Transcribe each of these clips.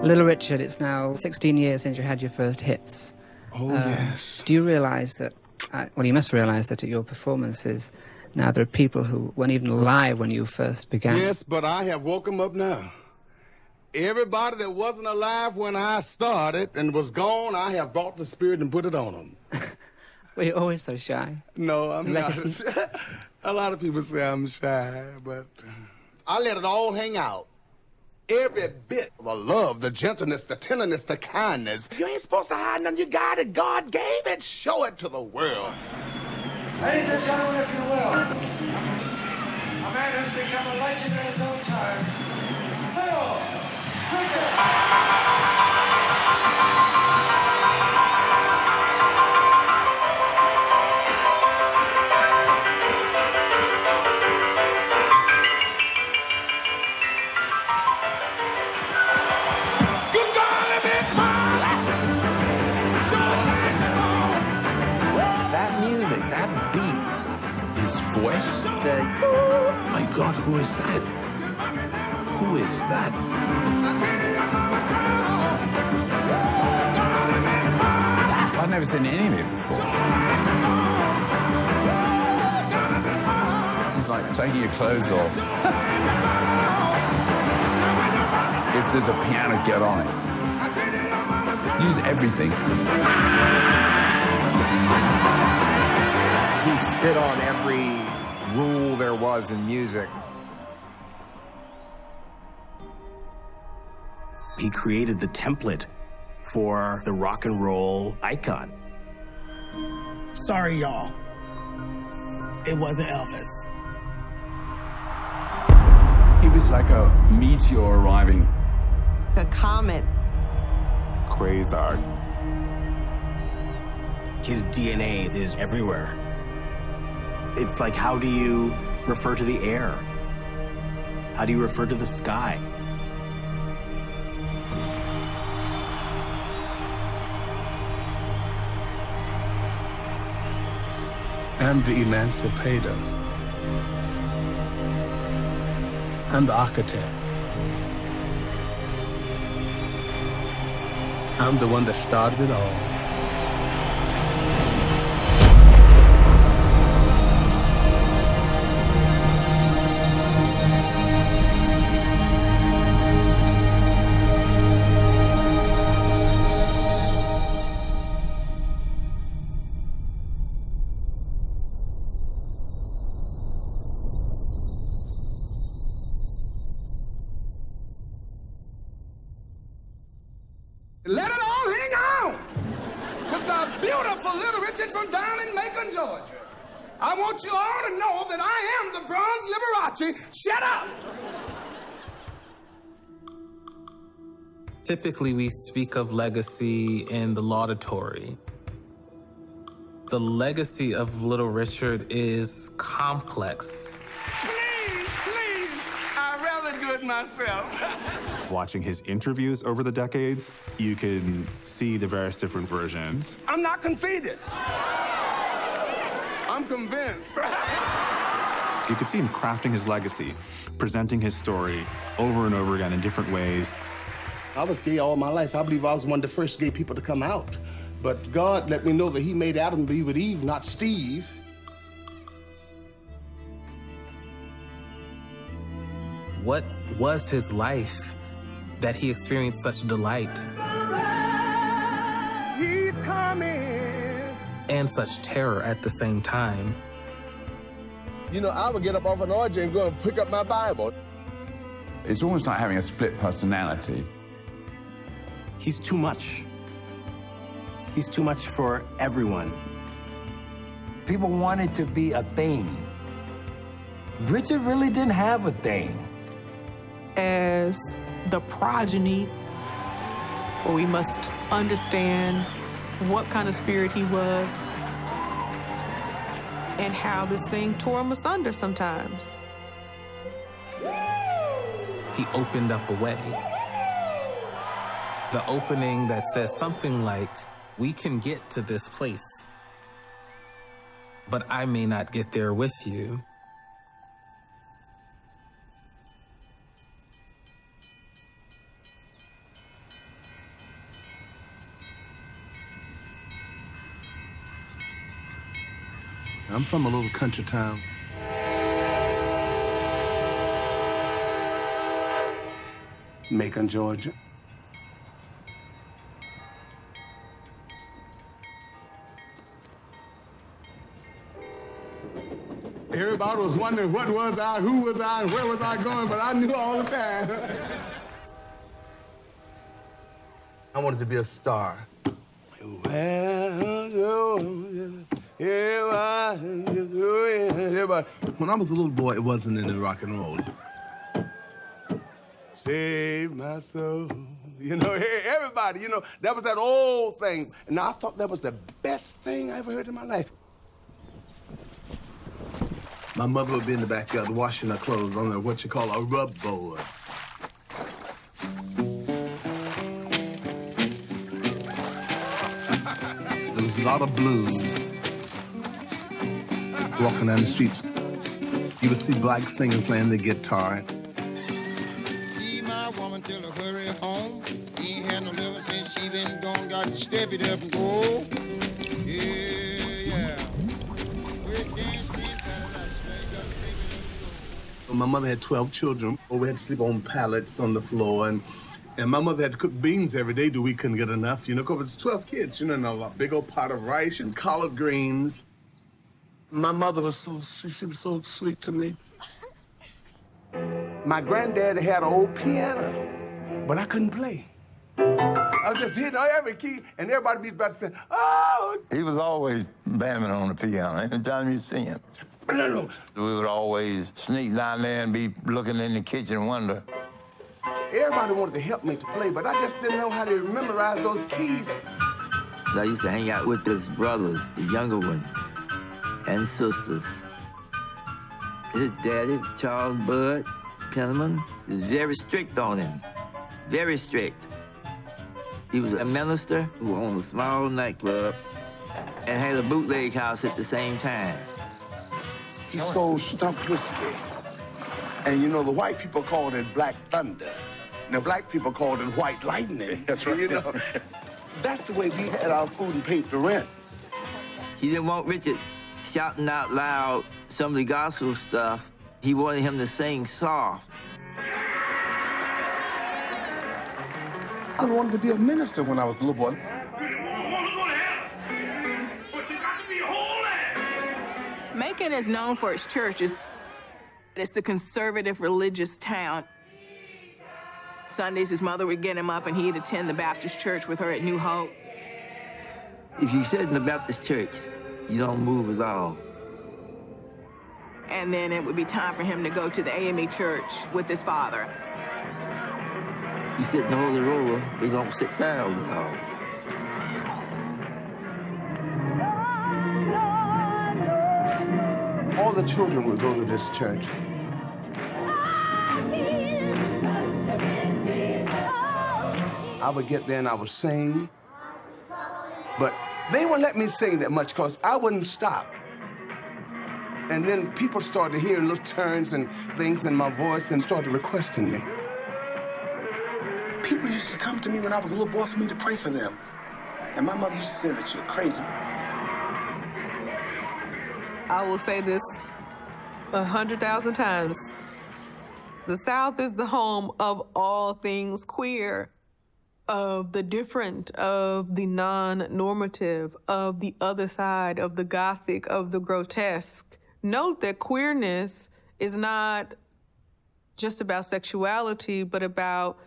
Little Richard, it's now 16 years since you had your first hits. Oh, yes. Do you realise that, well, you must realise that at your performances, now there are people who weren't even alive when you first began. Yes, but I have woke them up now. Everybody that wasn't alive when I started and was gone, I have brought the spirit and put it on them. Well, you're always so shy. No, I'm not. A lot of people say I'm shy, but I let it all hang out. Every bit, the love, the gentleness, the tenderness, the kindness. You ain't supposed to hide nothing. You got it. God gave it. Show it to the world. Ladies and gentlemen, if you will, a man who's become a legend in his own time, Little Richard. Voice? Oh my God, who is that? Who is that? I've never seen any of it before. It's like taking your clothes off. If there's a piano, get on it. Use everything. He spit on every rule there was in music. He created the template for the rock and roll icon. Sorry, y'all. It wasn't Elvis. He was like a meteor arriving. A comet. Quasar. His DNA is everywhere. It's like, how do you refer to the air? How do you refer to the sky? I'm the emancipator. I'm the architect. I'm the one that started it all. Let it all hang out with the beautiful Little Richard from down in Macon, Georgia. I want you all to know that I am the Bronze Liberace. Shut up! Typically, we speak of legacy in the laudatory. The legacy of Little Richard is complex. Please, I'd rather do it myself. Watching his interviews over the decades, you can see the various different versions. I'm not conceited. I'm convinced. You could see him crafting his legacy, presenting his story over and over again in different ways. I was gay all my life. I believe I was one of the first gay people to come out. But God let me know that he made Adam be with Eve, not Steve. What was his life that he experienced such delight? He's coming. And such terror at the same time. You know, I would get up off an orgy and go and pick up my Bible. It's almost like having a split personality. He's too much. He's too much for everyone. People wanted to be a thing. Richard really didn't have a thing. As the progeny, we must understand what kind of spirit he was and how this thing tore him asunder sometimes. He opened up a way. The opening that says something like, we can get to this place, but I may not get there with you. I'm from a little country town. Macon, Georgia. Everybody was wondering what was I, who was I, and where was I going, but I knew all the time. I wanted to be a star. When I was a little boy, it wasn't in the rock and roll. Save my soul. You know, everybody, you know, that was that old thing. And I thought that was the best thing I ever heard in my life. My mother would be in the backyard washing her clothes on what you call a rub board. There was a lot of blues. Walking down the streets, you would see black singers playing the guitar. Woman tell her hurry home. He ain't had no living since she been gone. Got to step it up and go. Yeah. My mother had 12 children. We had to sleep on pallets on the floor, and my mother had to cook beans every day. We couldn't get enough, you know, because it's 12 kids, you know, a big old pot of rice and collard greens. My mother was she was so sweet to me. My granddad had an old piano, but I couldn't play. I was just hitting every key, and everybody be about to say, oh! He was always bamming on the piano every time you see him. No. We would always sneak down there and be looking in the kitchen and wonder. Everybody wanted to help me to play, but I just didn't know how to memorize those keys. I used to hang out with his brothers, the younger ones, and sisters. His daddy, Charles Bud Penniman, was very strict on him, very strict. He was a minister who owned a small nightclub and had a bootleg house at the same time. He sold stuffed whiskey. And you know, the white people called it Black Thunder. And the black people called it White Lightning. That's right. You know, that's the way we had our food and paid the rent. He didn't want Richard shouting out loud some of the gospel stuff. He wanted him to sing soft. I wanted to be a minister when I was a little boy. Macon is known for its churches. It's the conservative religious town. Sundays, his mother would get him up and he'd attend the Baptist church with her at New Hope. If you sit in the Baptist church, you don't move at all. And then it would be time for him to go to the AME church with his father. You sit in the Holy Roller, they don't sit down at all. All the children would go to this church. I would get there and I would sing. But they wouldn't let me sing that much because I wouldn't stop. And then people started hearing little turns and things in my voice and started requesting me. People used to come to me when I was a little boy for me to pray for them. And my mother used to say that you're crazy. I will say this 100,000 times. The South is the home of all things queer, of the different, of the non-normative, of the other side, of the gothic, of the grotesque. Note that queerness is not just about sexuality, but about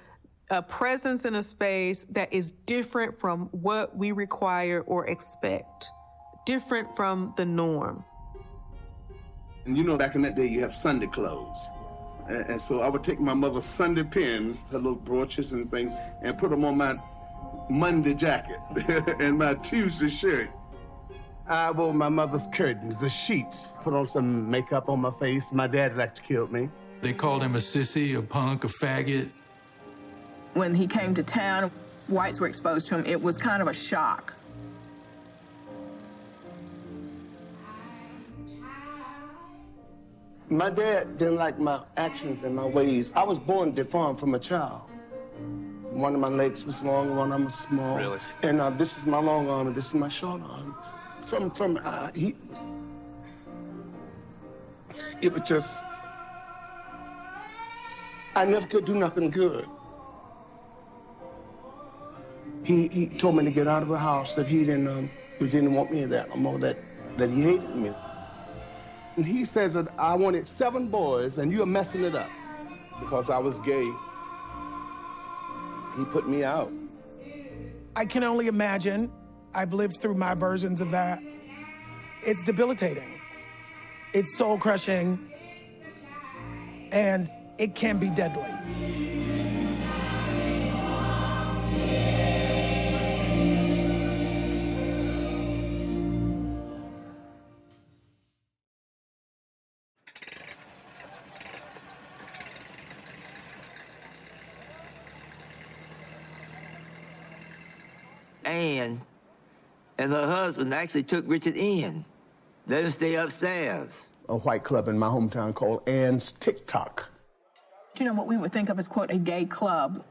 a presence in a space that is different from what we require or expect, different from the norm. And you know, back in that day, you have Sunday clothes. And so I would take my mother's Sunday pins, her little brooches and things, and put them on my Monday jacket and my Tuesday shirt. I wore my mother's curtains, the sheets, put on some makeup on my face. My dad liked to kill me. They called him a sissy, a punk, a faggot. When he came to town, whites were exposed to him. It was kind of a shock. My dad didn't like my actions and my ways. I was born deformed from a child. One of my legs was long, one of them was small. Really? And this is my long arm and this is my short arm. It was just, I never could do nothing good. He told me to get out of the house, that he didn't want me there no more, that he hated me. And he says that I wanted 7 boys and you're messing it up. Because I was gay, he put me out. I can only imagine. I've lived through my versions of that. It's debilitating. It's soul-crushing, and it can be deadly. Anne and her husband actually took Richard in. Let him stay upstairs. A white club in my hometown called Ann's TikTok. You know what we would think of as, quote, a gay club.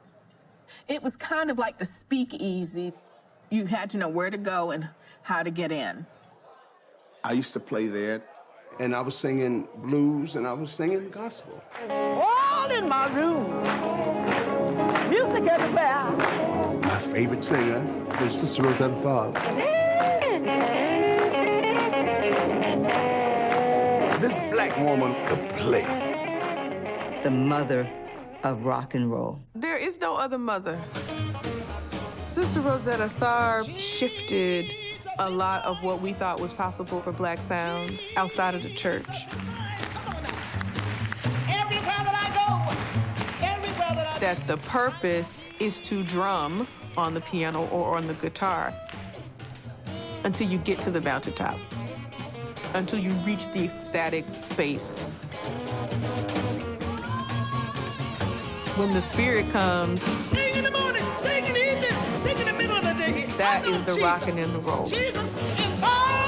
It was kind of like the speakeasy. You had to know where to go and how to get in. I used to play there, and I was singing blues and I was singing gospel. All in my room, music everywhere. My favorite singer was Sister Rosetta Tharpe. This black woman could play. The mother of rock and roll. There is no other mother. Sister Rosetta Tharpe shifted a lot of what we thought was possible for black sound outside of the church. That the purpose is to drum on the piano or on the guitar until you get to the mountaintop, until you reach the ecstatic space. When the spirit comes, Sing in the morning, sing in the evening, sing in the middle of the day. That is the rockin' and the roll. Jesus is hard.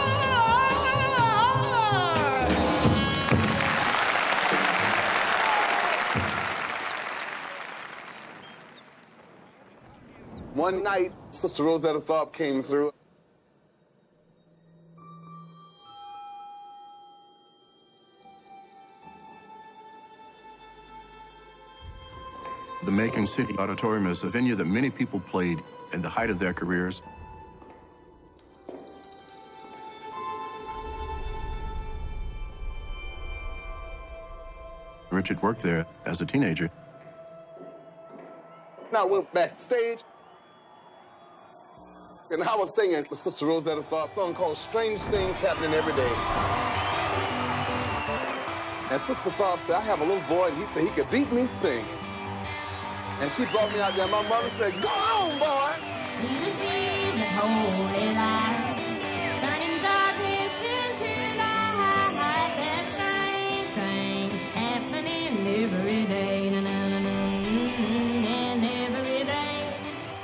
One night, Sister Rosetta Tharpe came through. The Macon City Auditorium is a venue that many people played at the height of their careers. Richard worked there as a teenager. And I went backstage, and I was singing with Sister Rosetta Tharpe a song called Strange Things Happening Every Day. And Sister Tharpe said, I have a little boy, and he said he could beat me singing. And she brought me out there. My mother said, go on, boy. You see the holy light, shining darkness into the light. There's strange things happening every day, and every day.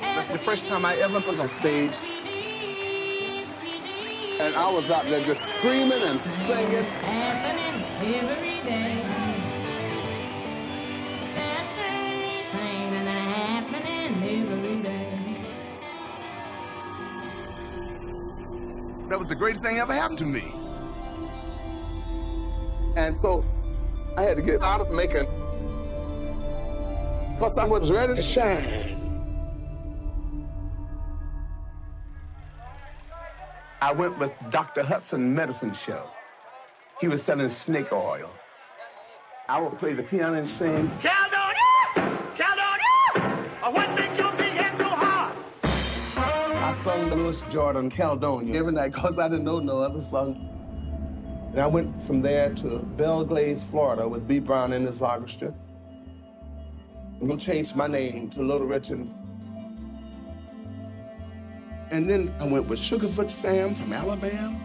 That's the first time I ever was on stage. And I was out there just screaming and singing. Happening every day. That was the greatest thing ever happened to me. And so I had to get out of Macon because I was ready to shine. I went with Dr. Hudson Medicine Show. He was selling snake oil. I would play the piano and sing. Caledonia! Caledonia! One thing you'll be in too hard. I sung the Louis Jordan Caledonia every night because I didn't know no other song. And I went from there to Belglades, Florida with B. Brown and his orchestra. And he changed my name to Little Richard. And then I went with Sugarfoot Sam from Alabama.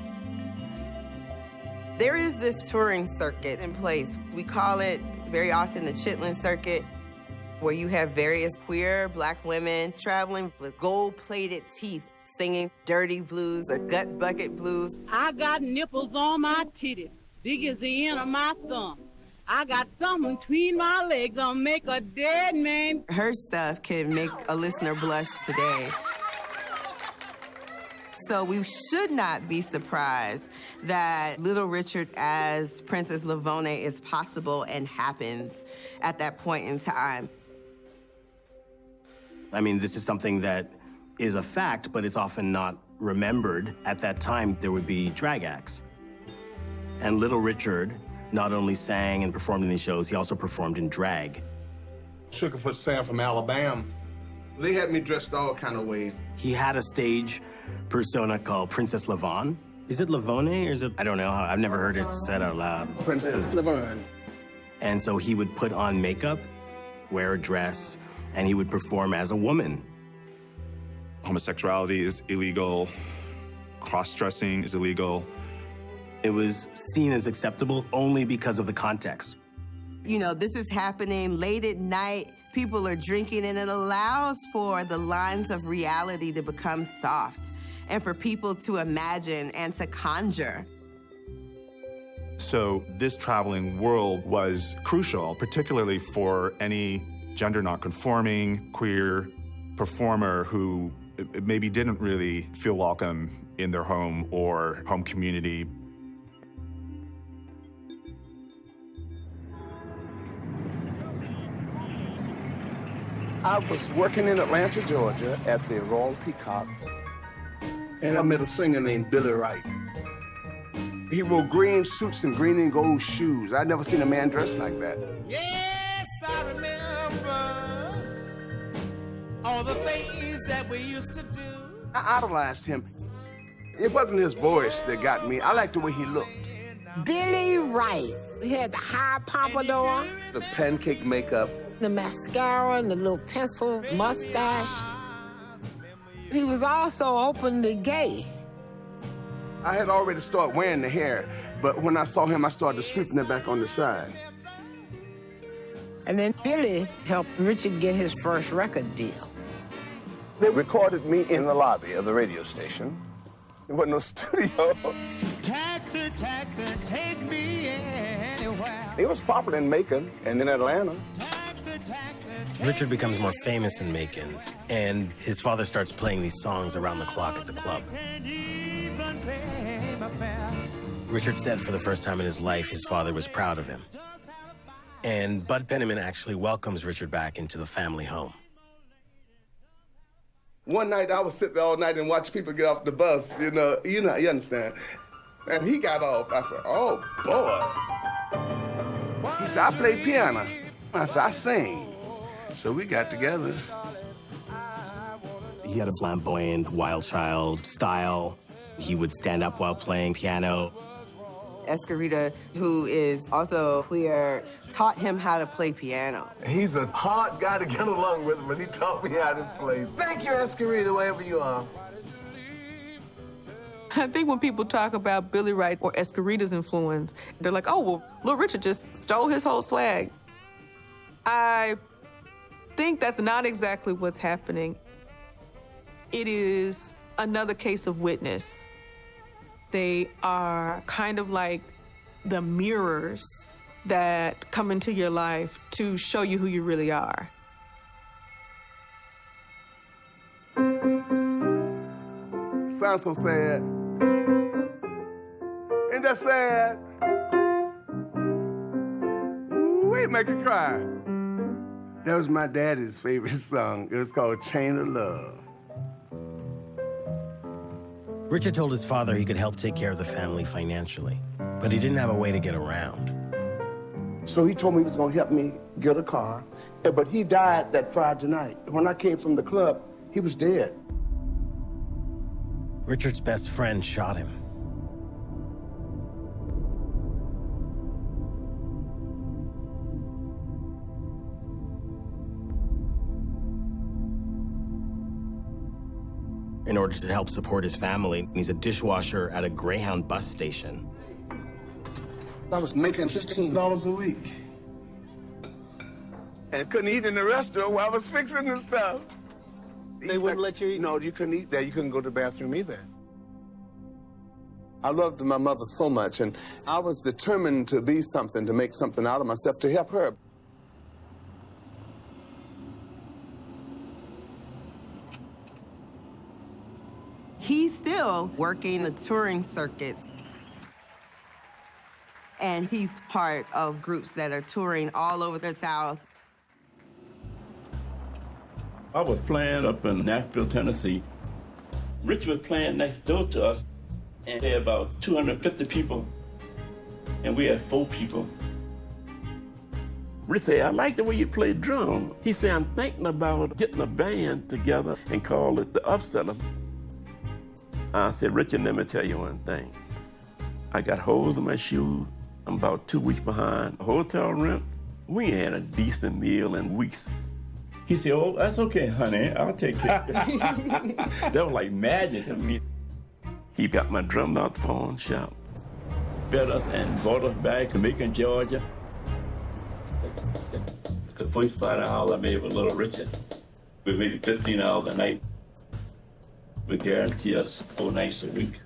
There is this touring circuit in place. We call it very often the Chitlin Circuit, where you have various queer black women traveling with gold-plated teeth, singing dirty blues or gut bucket blues. I got nipples on my titties, big as the end of my thumb. I got something between my legs that'll make a dead man. Her stuff can make a listener blush today. So we should not be surprised that Little Richard as Princess Lavone is possible and happens at that point in time. I mean, this is something that is a fact, but it's often not remembered. At that time, there would be drag acts. And Little Richard not only sang and performed in these shows, he also performed in drag. Sugarfoot Sam from Alabama. They had me dressed all kind of ways. He had a stage persona called Princess Lavone. Is it Lavone or is it, I don't know, I've never heard it said out loud. Princess Lavone. And so he would put on makeup, wear a dress, and he would perform as a woman. Homosexuality is illegal. Cross-dressing is illegal. It was seen as acceptable only because of the context. You know, this is happening late at night. People are drinking, and it allows for the lines of reality to become soft and for people to imagine and to conjure. So this traveling world was crucial, particularly for any gender non-conforming, queer performer who maybe didn't really feel welcome in their home or home community. I was working in Atlanta, Georgia at the Royal Peacock, and I met a singer named Billy Wright. He wore green suits and green and gold shoes. I'd never seen a man dressed like that. Yes, I remember all the things that we used to do. I idolized him. It wasn't his voice that got me. I liked the way he looked. Billy Wright. He had the high pompadour, The pancake makeup. the mascara, and the little pencil mustache. He was also openly gay. I had already started wearing the hair, but when I saw him, I started sweeping it back on the side. And then Billy helped Richard get his first record deal. They recorded me in the lobby of the radio station. There wasn't no studio. Taxi, taxi, take me anywhere. It was popular in Macon and in Atlanta. Richard becomes more famous in Macon, and his father starts playing these songs around the clock at the club. Richard said for the first time in his life his father was proud of him. And Bud Penniman actually welcomes Richard back into the family home. One night I was sitting there all night and watch people get off the bus, you understand. And he got off. I said, oh, boy. He said, I play piano. I said, I sing. So we got together. He had a flamboyant, wild child style. He would stand up while playing piano. Escarita, who is also queer, taught him how to play piano. He's a hard guy to get along with, but he taught me how to play. Thank you, Escarita, wherever you are. I think when people talk about Billy Wright or Escarita's influence, they're like, oh, well, Little Richard just stole his whole swag. I think that's not exactly what's happening. It is another case of witness. They are kind of like the mirrors that come into your life to show you who you really are. Sounds so sad. Ain't that sad? Ooh, make her cry. That was my daddy's favorite song. It was called Chain of Love. Richard told his father he could help take care of the family financially, but he didn't have a way to get around. So he told me he was gonna help me get a car, but he died that Friday night. When I came from the club, he was dead. Richard's best friend shot him. In order to help support his family, he's a dishwasher at a Greyhound bus station. I was making $15 a week. And couldn't eat in the restaurant while I was fixing the stuff. They wouldn't let you eat? No, you couldn't eat there. You couldn't go to the bathroom either. I loved my mother so much, and I was determined to be something, to make something out of myself, to help her. He's still working the touring circuits. And he's part of groups that are touring all over the South. I was playing up in Nashville, Tennessee. Rich was playing next door to us, and there were about 250 people, and we had 4 people. Rich said, I like the way you play drum. He said, I'm thinking about getting a band together and call it the Upsetter. I said, Richard, let me tell you one thing. I got holes in my shoes. I'm about 2 weeks behind hotel rent. We ain't had a decent meal in weeks. He said, oh, that's okay, honey. I'll take care of it. That was like magic to me. He got my drum out the pawn shop, fed us and brought us back to Macon, Georgia. The first $5 I made with Little Richard, we made $15 a night. We guarantee us 4 nights a week.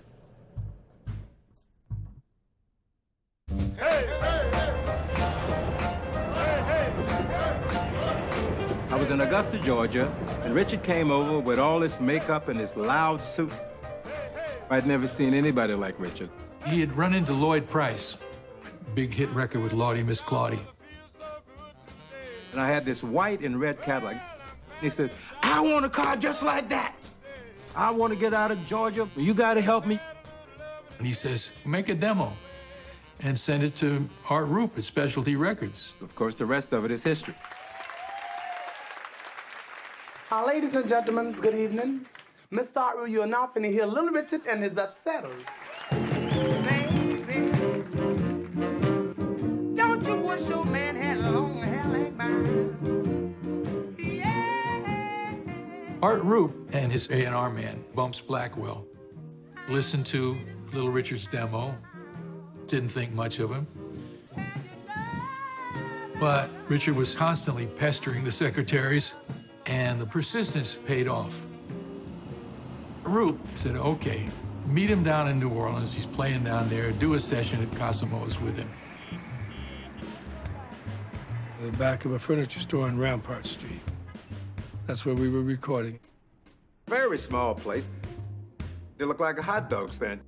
I was in Augusta, Georgia, and Richard came over with all this makeup and his loud suit. I'd never seen anybody like Richard. He had run into Lloyd Price, big hit record with Lordy Miss Claudie. And I had this white and red Cadillac. He said, I want a car just like that. I want to get out of Georgia. You got to help me. And he says, make a demo and send it to Art Roop at Specialty Records. Of course, the rest of it is history. Ladies and gentlemen, good evening. Mr. Art Roop, you are now finna hear Little Richard and his Upsetters. Baby, don't you wish your man had a long hair like mine? Yeah. Art Roop and his A&R man, Bumps Blackwell, listened to Little Richard's demo, didn't think much of him. But Richard was constantly pestering the secretaries, and the persistence paid off. Roop said, okay, meet him down in New Orleans. He's playing down there. Do a session at Cosimo's with him. The back of a furniture store on Rampart Street. That's where we were recording. Very small place. They look like a hot dog stand.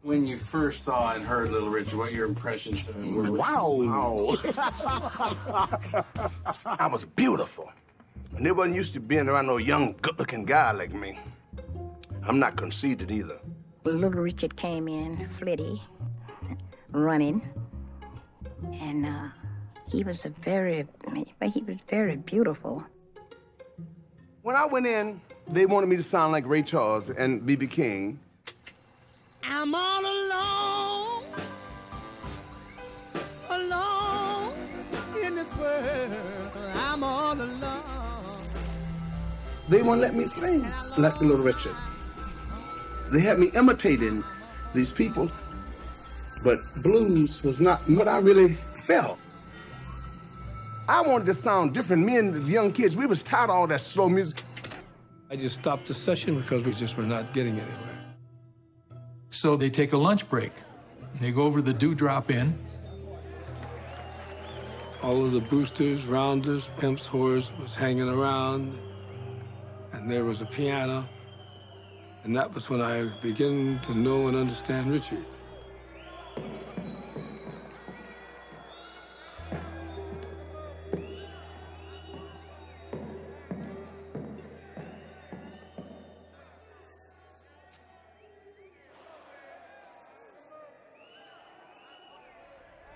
When you first saw and heard Little Richard, what your impressions were? Wow. I was beautiful. And they wasn't used to being around no young, good-looking guy like me. I'm not conceited either. Little Richard came in, flitty, running, and he was very beautiful. When I went in, they wanted me to sound like Ray Charles and B.B. King. I'm all alone in this world. I'm all alone. They won't let me sing like Little Richard. They had me imitating these people, but blues was not what I really felt. I wanted to sound different. Me and the young kids, we was tired of all that slow music. I just stopped the session because we just were not getting anywhere. So they take a lunch break. They go over to the Dewdrop Inn. All of the boosters, rounders, pimps, whores was hanging around, and there was a piano, and that was when I began to know and understand Richard.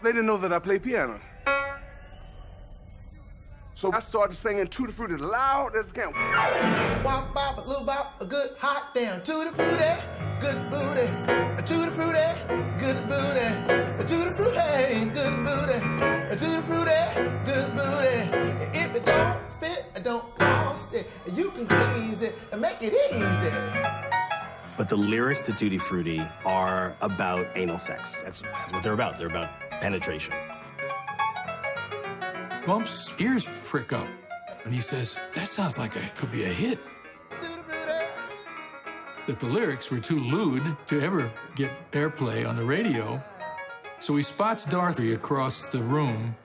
They didn't know that I play piano. So I started singing Tutti Frutti loud as can. Wop, bop, a little bop, a good hot damn. Tutti Frutti, good booty. A Tutti Frutti, good booty. A Tutti Frutti, good booty. A Tutti Frutti, good booty. If it don't fit, don't cross it. You can squeeze it and make it easy. But the lyrics to Tutti Frutti are about anal sex. That's what they're about. They're about penetration. Bumps' ears prick up, and he says, that sounds like it could be a hit. That the lyrics were too lewd to ever get airplay on the radio. So he spots Dorothy across the room.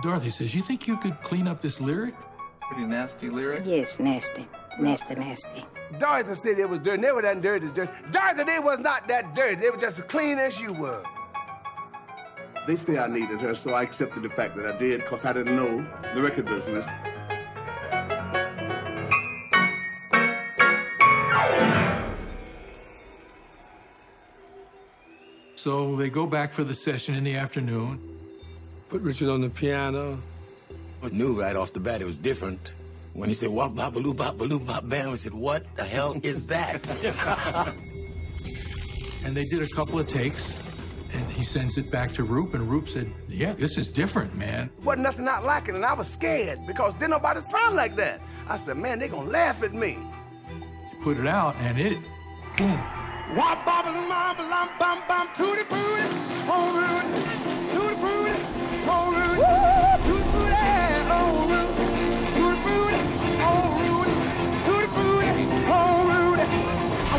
Dorothy says, you think you could clean up this lyric? Pretty nasty lyric. Yes, nasty. Nasty, nasty. Dorothy said it was dirty. They were that dirty. Dorothy, they was not that dirty. They were just as clean as you were. They say I needed her, so I accepted the fact that I did, because I didn't know the record business. So they go back for the session in the afternoon. Put Richard on the piano. I knew right off the bat it was different. When he said, wop, bop, baloo, bop, bam, I said, what the hell is that? And they did a couple of takes, and he sends it back to Roop, and Roop said, yeah, this is different, man. Wasn't nothing not like it, and I was scared because didn't nobody sound like that. I said, man, they gonna laugh at me. Put it out, and it, boom. Wop, bop, bam, bam, bam, bam, tutti frutti, oh, Rudy, tutti frutti, oh, Rudy, tutti frutti, oh, Rudy, tutti frutti, oh, Rudy, tutti frutti, oh, Rudy.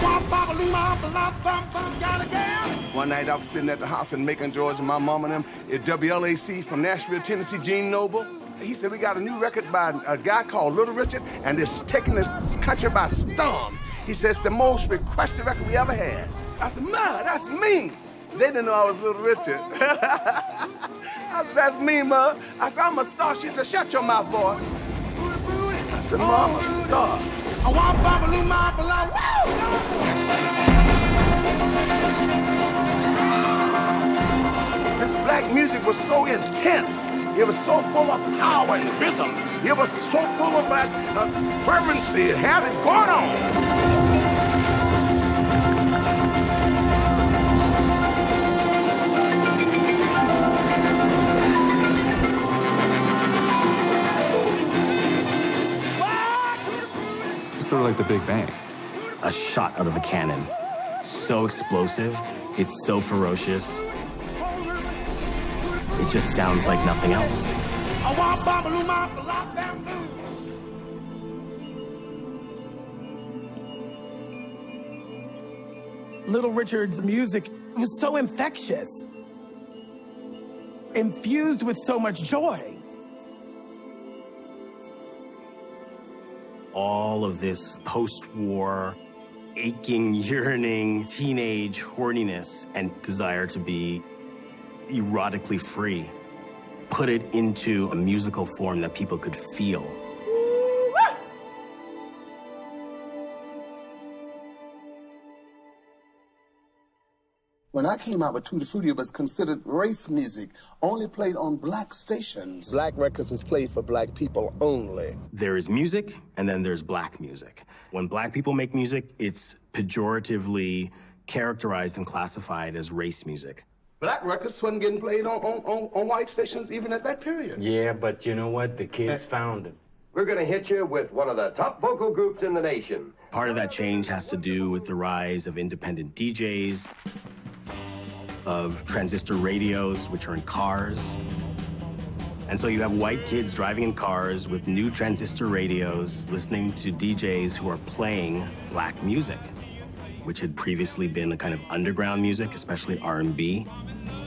Wop, bop, bam, bam, bam, bam, got a gal. One night I was sitting at the house in Macon, Georgia, my mom and them at WLAC from Nashville, Tennessee, Gene Noble. He said, we got a new record by a guy called Little Richard, and it's taking this country by storm. He said, it's the most requested record we ever had. I said, Ma, that's me. They didn't know I was Little Richard. I said, that's me, Ma. I said, I'm a star. She said, shut your mouth, boy. I said, Ma, I'm a star. I want Babaloo, my beloved. This black music was so intense. It was so full of power and rhythm. It was so full of that fervency. It had it going on. It's sort of like the Big Bang. A shot out of a cannon. So explosive, it's so ferocious. It just sounds like nothing else. I want Babaloo, my beloved. Little Richard's music was so infectious, infused with so much joy. All of this post-war, aching, yearning, teenage horniness and desire to be erotically free, put it into a musical form that people could feel. When I came out with Tutti Frutti, it was considered race music, only played on black stations. Black records is played for black people only. There is music, and then there's black music. When black people make music, it's pejoratively characterized and classified as race music. Black records wasn't getting played on white stations even at that period. Yeah, but you know what? The kids found it. We're going to hit you with one of the top vocal groups in the nation. Part of that change has to do with the rise of independent DJs, of transistor radios, which are in cars. And so you have white kids driving in cars with new transistor radios, listening to DJs who are playing black music, which had previously been a kind of underground music, especially R&B.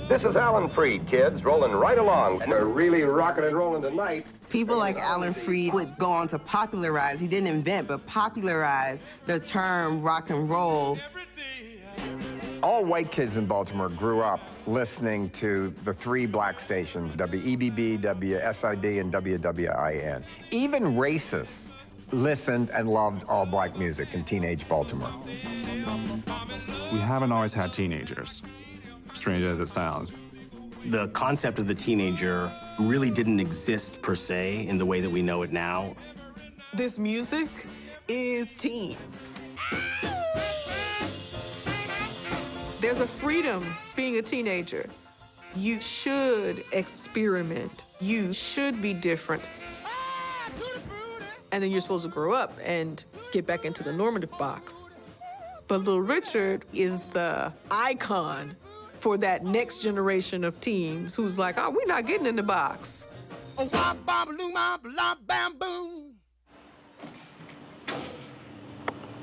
This is Alan Freed, kids, rolling right along. And they're really rocking and rolling tonight. People like Alan Freed would go on to popularize, he didn't invent, but popularize the term rock and roll. All white kids in Baltimore grew up listening to the three black stations, WEBB, WSID, and WWIN. Even racists listened and loved all black music in teenage Baltimore. We haven't always had teenagers, strange as it sounds. The concept of the teenager really didn't exist per se in the way that we know it now. This music is teens. There's a freedom being a teenager. You should experiment. You should be different. And then you're supposed to grow up and get back into the normative box. But Little Richard is the icon for that next generation of teens who's like, oh, we're not getting in the box.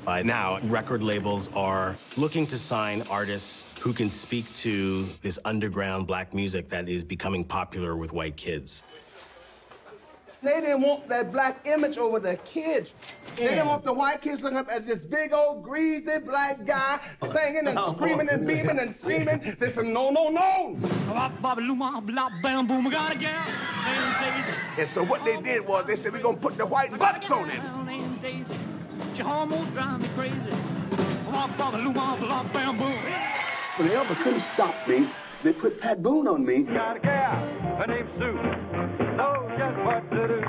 By now, record labels are looking to sign artists who can speak to this underground black music that is becoming popular with white kids. They didn't want that black image over the kids. They didn't want the white kids looking up at this big old greasy black guy singing and screaming and beaming and scheming. They said, no, no, no. And so what they did was they said, we're going to put the white butts on it. She almost drive me crazy. When the Elvis couldn't stop me, they put Pat Boone on me. Got a gal, her name's Sue. Knows just what to do.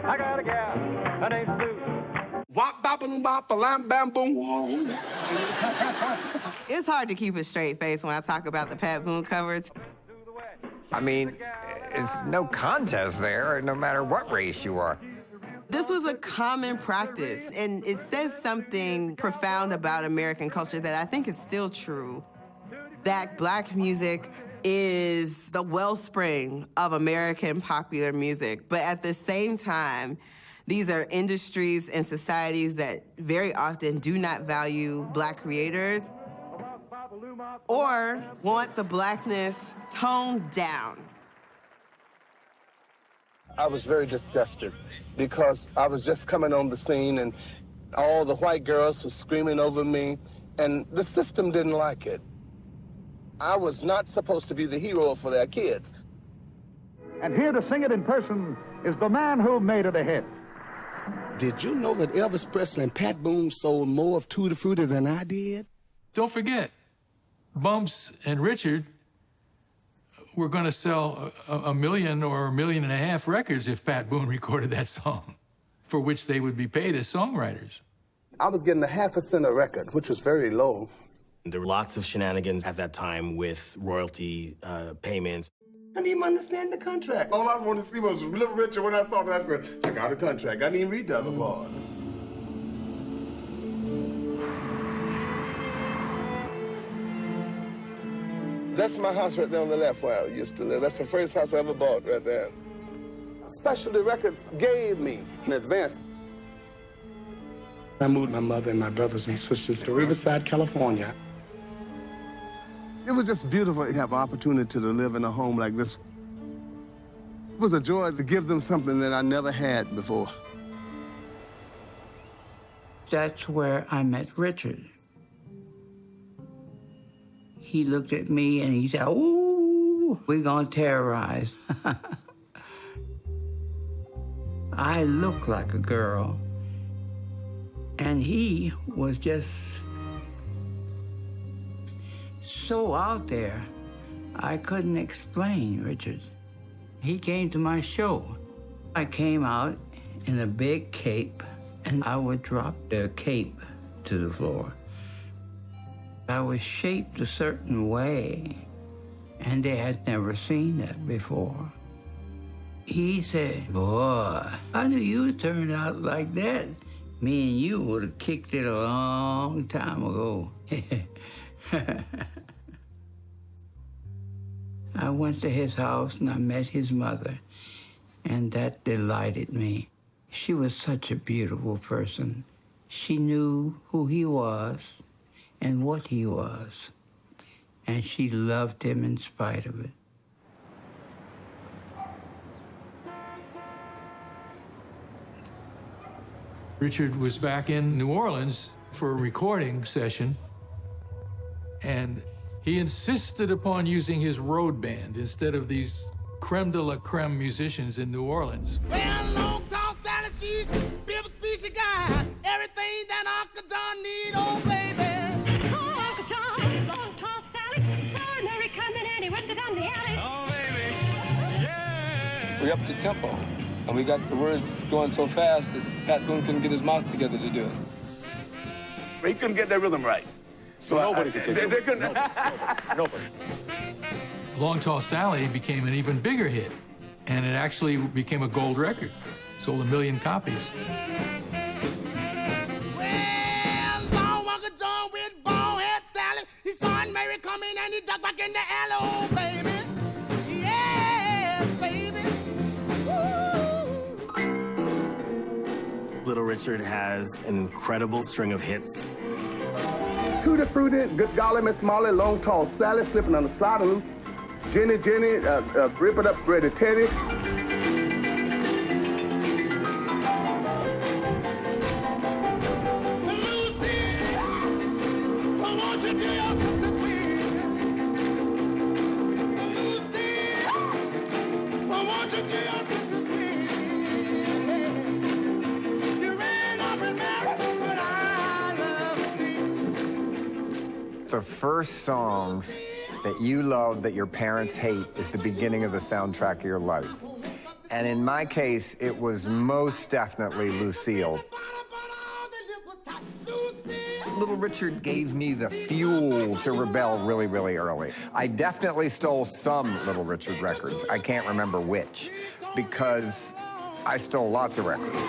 I got a gal, her name's Sue. Wop, bop, boom, bop, lam, bam, boom. It's hard to keep a straight face when I talk about the Pat Boone covers. I mean, it's no contest there, no matter what race you are. This was a common practice, and it says something profound about American culture that I think is still true. That black music is the wellspring of American popular music, but at the same time, these are industries and societies that very often do not value black creators or want the blackness toned down. I was very disgusted because I was just coming on the scene and all the white girls were screaming over me, and the system didn't like it. I was not supposed to be the hero for their kids. And here to sing it in person is the man who made it a hit. Did you know that Elvis Presley and Pat Boone sold more of Tutti Frutti than I did? Don't forget, Bumps and Richard were going to sell a million or 1.5 million records if Pat Boone recorded that song, for which they would be paid as songwriters. I was getting a ½ cent a record, which was very low. There were lots of shenanigans at that time with royalty payments. I didn't even understand the contract. All I wanted to see was Little Richard. When I saw that, I said, I got a contract. I didn't even read the other part. That's my house right there on the left where I used to live. That's the first house I ever bought right there. Specialty Records gave me in advance. I moved my mother and my brothers and sisters to Riverside, California. It was just beautiful to have an opportunity to live in a home like this. It was a joy to give them something that I never had before. That's where I met Richard. He looked at me and he said, ooh, we're gonna terrorize. I look like a girl. And he was just so out there, I couldn't explain Richard. He came to my show. I came out in a big cape, and I would drop the cape to the floor. I was shaped a certain way, and they had never seen that before. He said, boy, how do you turn out like that? Me and you would have kicked it a long time ago. I went to his house and I met his mother, and that delighted me. She was such a beautiful person. She knew who he was and what he was, and she loved him in spite of it. Richard was back in New Orleans for a recording session, and he insisted upon using his road band instead of these creme de la creme musicians in New Orleans. Well, long tall Sally, she's beautiful species guy. Everything that Uncle John need, oh baby. Oh, Uncle John, long tall Sally, oh, Mary coming and he went down the alley. Oh, baby, yeah. We upped the tempo, and we got the words going so fast that Pat Boone couldn't get his mouth together to do it. He couldn't get that rhythm right. So nobody could do it. Nobody. Long Tall Sally became an even bigger hit, and it actually became a gold record. Sold 1 million copies. Well, long Uncle John with bald head Sally, he saw Aunt Mary coming and he ducked back in the alley, oh baby. Yes, baby. Little Richard has an incredible string of hits. Tutti Frutti, Good Golly Miss Molly, Long Tall Sally, Slipping on the Slide of Loop, Jenny, Rip It Up, Ready Teddy. The first songs that you love that your parents hate is the beginning of the soundtrack of your life. And in my case, it was most definitely Lucille. Little Richard gave me the fuel to rebel really, really early. I definitely stole some Little Richard records. I can't remember which, because I stole lots of records.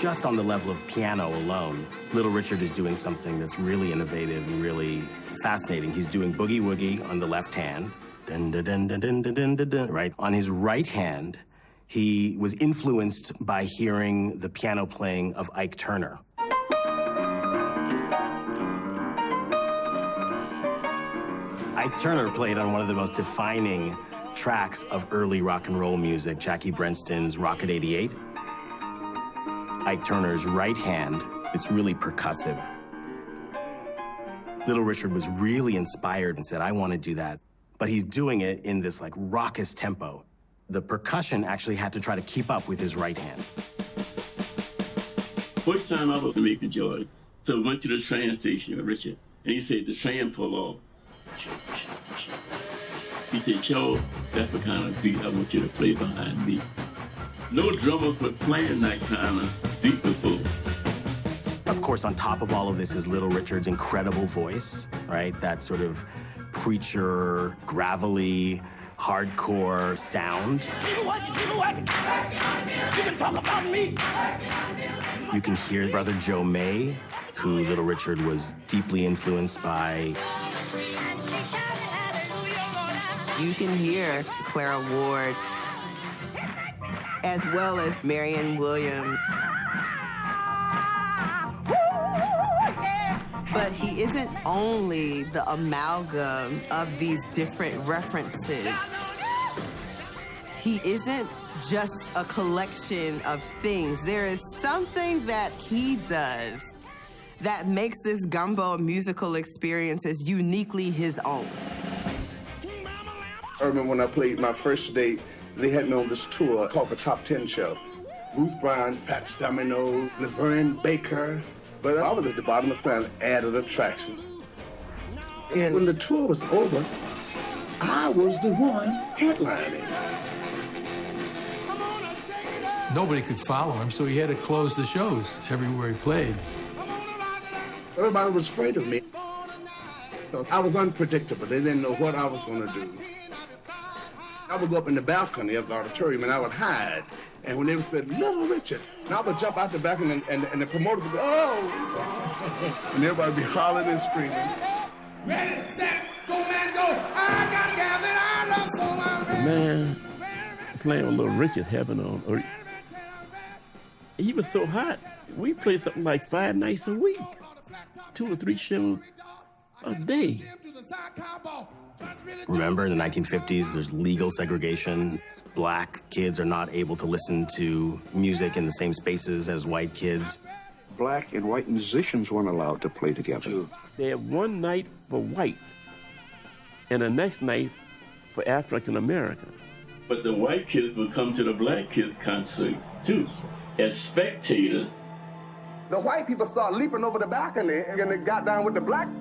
Just on the level of piano alone, Little Richard is doing something that's really innovative and really fascinating. He's doing boogie woogie on the left hand, dun, dun, dun, dun, dun, dun, dun, dun, right? On his right hand, he was influenced by hearing the piano playing of Ike Turner. Ike Turner played on one of the most defining tracks of early rock and roll music, Jackie Brenston's Rocket 88. Ike Turner's right hand, it's really percussive. Little Richard was really inspired and said, I want to do that. But he's doing it in this like raucous tempo. The percussion actually had to try to keep up with his right hand. First time I was making George, so we went to the train station with Richard, and he said the train pull off. He said, Joe, that's the kind of beat I want you to play behind me. No drummers were playing that kind of beat before. Of course, on top of all of this is Little Richard's incredible voice, right? That sort of preacher, gravelly, hardcore sound. You can talk about me. You can hear Brother Joe May, who Little Richard was deeply influenced by. You can hear Clara Ward, as well as Marianne Williams. But he isn't only the amalgam of these different references. He isn't just a collection of things. There is something that he does that makes this gumbo musical experience as uniquely his own. I remember when I played my first date, they had me on this tour called the Top 10 Show. Ruth Brown, Fats Domino, Laverne Baker. But I was at the bottom of the sound, added attraction. And when the tour was over, I was the one headlining. Nobody could follow him, so he had to close the shows everywhere he played. Everybody was afraid of me. I was unpredictable. They didn't know what I was going to do. I would go up in the balcony of the auditorium and I would hide. And when they would say, Little Richard, and I would jump out the back and the promoter would go, oh! And everybody would be hollering and screaming. Ready, set, go, man, go! I got a gal that I love so much. The man playing with Little Richard heaven on earth. He was so hot, we played something like 5 nights a week. 2 or 3 shows a day. Remember, in the 1950s, there's legal segregation. Black kids are not able to listen to music in the same spaces as white kids. Black and white musicians weren't allowed to play together. They had one night for white and the next night for African American. But the white kids would come to the black kids concert too, as spectators. The white people started leaping over the balcony and they got down with the blacks.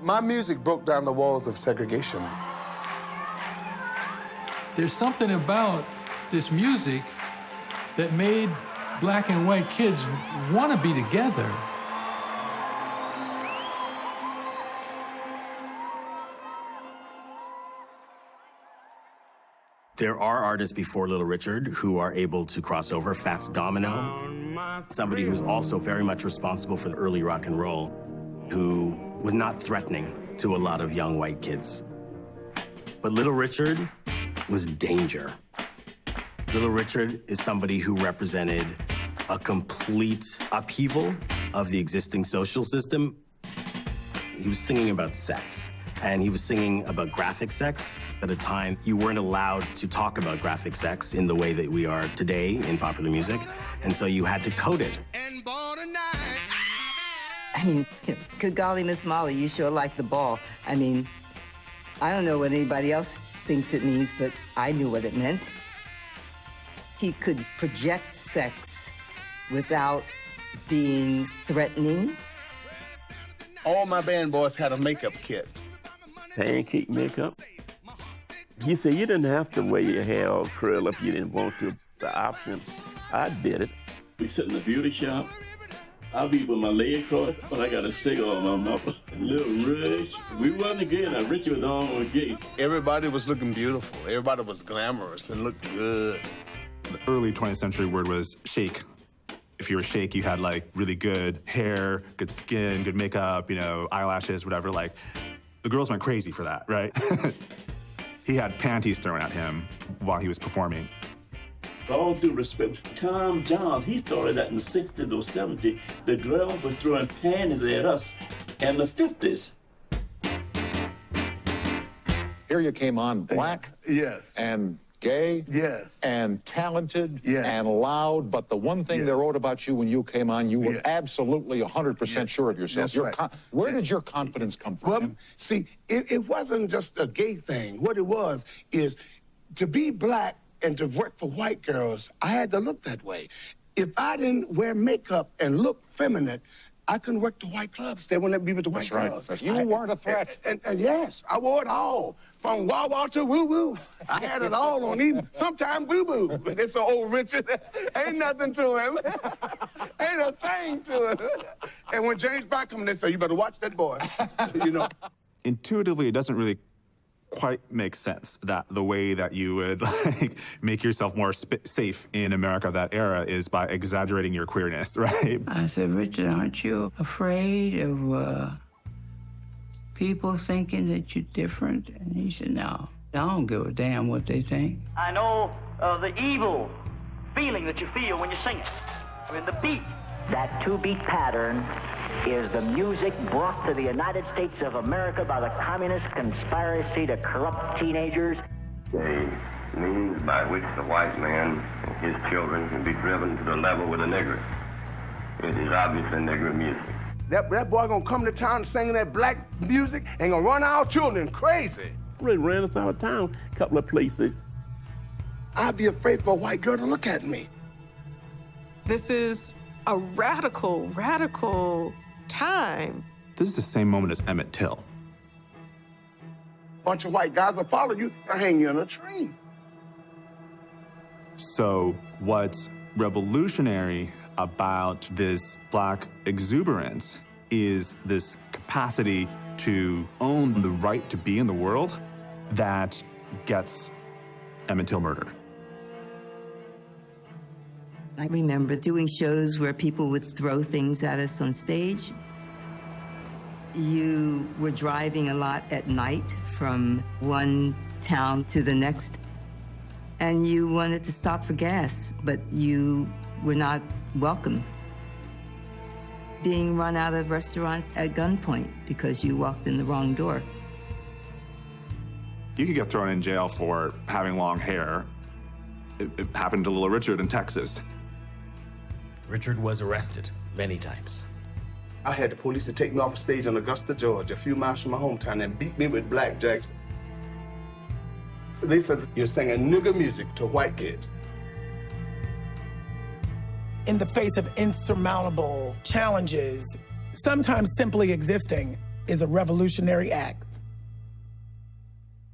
My music broke down the walls of segregation. There's something about this music that made black and white kids want to be together. There are artists before Little Richard who are able to cross over. Fats Domino, somebody who's also very much responsible for the early rock and roll, who was not threatening to a lot of young white kids. But Little Richard was danger. Little Richard is somebody who represented a complete upheaval of the existing social system. He was singing about sex, and he was singing about graphic sex. At a time, you weren't allowed to talk about graphic sex in the way that we are today in popular music, and so you had to code it. I mean, good golly, Miss Molly, you sure like the ball. I mean, I don't know what anybody else thinks it means, but I knew what it meant. He could project sex without being threatening. All my band boys had a makeup kit. Pancake makeup. He said you didn't have to wear your hair all curl if you didn't want to. The option. I did it. We sit in the beauty shop. I'll be with my leg crossed, but I got a cigar on my mouth. Little Rich. We wasn't gay now. Richie was on gay. Everybody was looking beautiful. Everybody was glamorous and looked good. The early 20th century word was chic. If you were chic, you had like really good hair, good skin, good makeup, you know, eyelashes, whatever. Like, the girls went crazy for that, right? He had panties thrown at him while he was performing. All due respect, Tom Jones, he started that in the 60s or 70s. The girls were throwing panties at us in the 50s. Here you came on black. Yes. And gay. Yes. And talented. Yes. And loud. But the one thing they wrote about you when you came on, you were Yes. absolutely 100% sure of yourself. That's right. Where did your confidence come from? Well, see, it wasn't just a gay thing. What it was is to be black and to work for white girls, I had to look that way. If I didn't wear makeup and look feminine, I couldn't work the white clubs. They wouldn't let me with the white girls. That's right. You weren't a threat. And yes, I wore it all. From wah-wah to woo-woo. I had it all on, even sometimes boo-boo. It's an old Richard. Ain't nothing to him. Ain't a thing to him. And when James Brown come in, they say, you better watch that boy. You know. Intuitively, it doesn't really quite make sense that the way that you would like make yourself more safe in America of that era is by exaggerating your queerness, right? I said, Richard, aren't you afraid of people thinking that you're different? And he said, no, I don't give a damn what they think. I know the evil feeling that you feel when you sing it. I mean, the beat. That two-beat pattern is the music brought to the United States of America by the communist conspiracy to corrupt teenagers. The means by which the white man and his children can be driven to the level with a nigger. It is obviously nigger music. That boy gonna come to town singing that black music and gonna run our children crazy. They ran us out of town a couple of places. I'd be afraid for a white girl to look at me. This is a radical time. This is the same moment as Emmett Till. Bunch of white guys will follow you and hang you in a tree. So what's revolutionary about this black exuberance is this capacity to own the right to be in the world that gets Emmett Till murdered. I remember doing shows where people would throw things at us on stage. You were driving a lot at night from one town to the next, and you wanted to stop for gas, but you were not welcome. Being run out of restaurants at gunpoint because you walked in the wrong door. You could get thrown in jail for having long hair. It happened to Little Richard in Texas. Richard was arrested many times. I had the police to take me off stage in Augusta, Georgia, a few miles from my hometown, and beat me with blackjacks. They said, you're singing nigger music to white kids. In the face of insurmountable challenges, sometimes simply existing is a revolutionary act.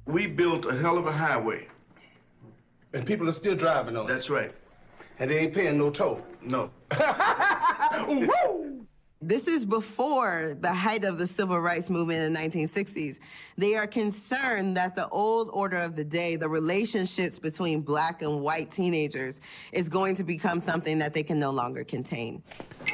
We built a hell of a highway, and people are still driving on it. That's right. And they ain't paying no toll, no. This is before the height of the civil rights movement in the 1960s. They are concerned that the old order of the day, the relationships between black and white teenagers, is going to become something that they can no longer contain. She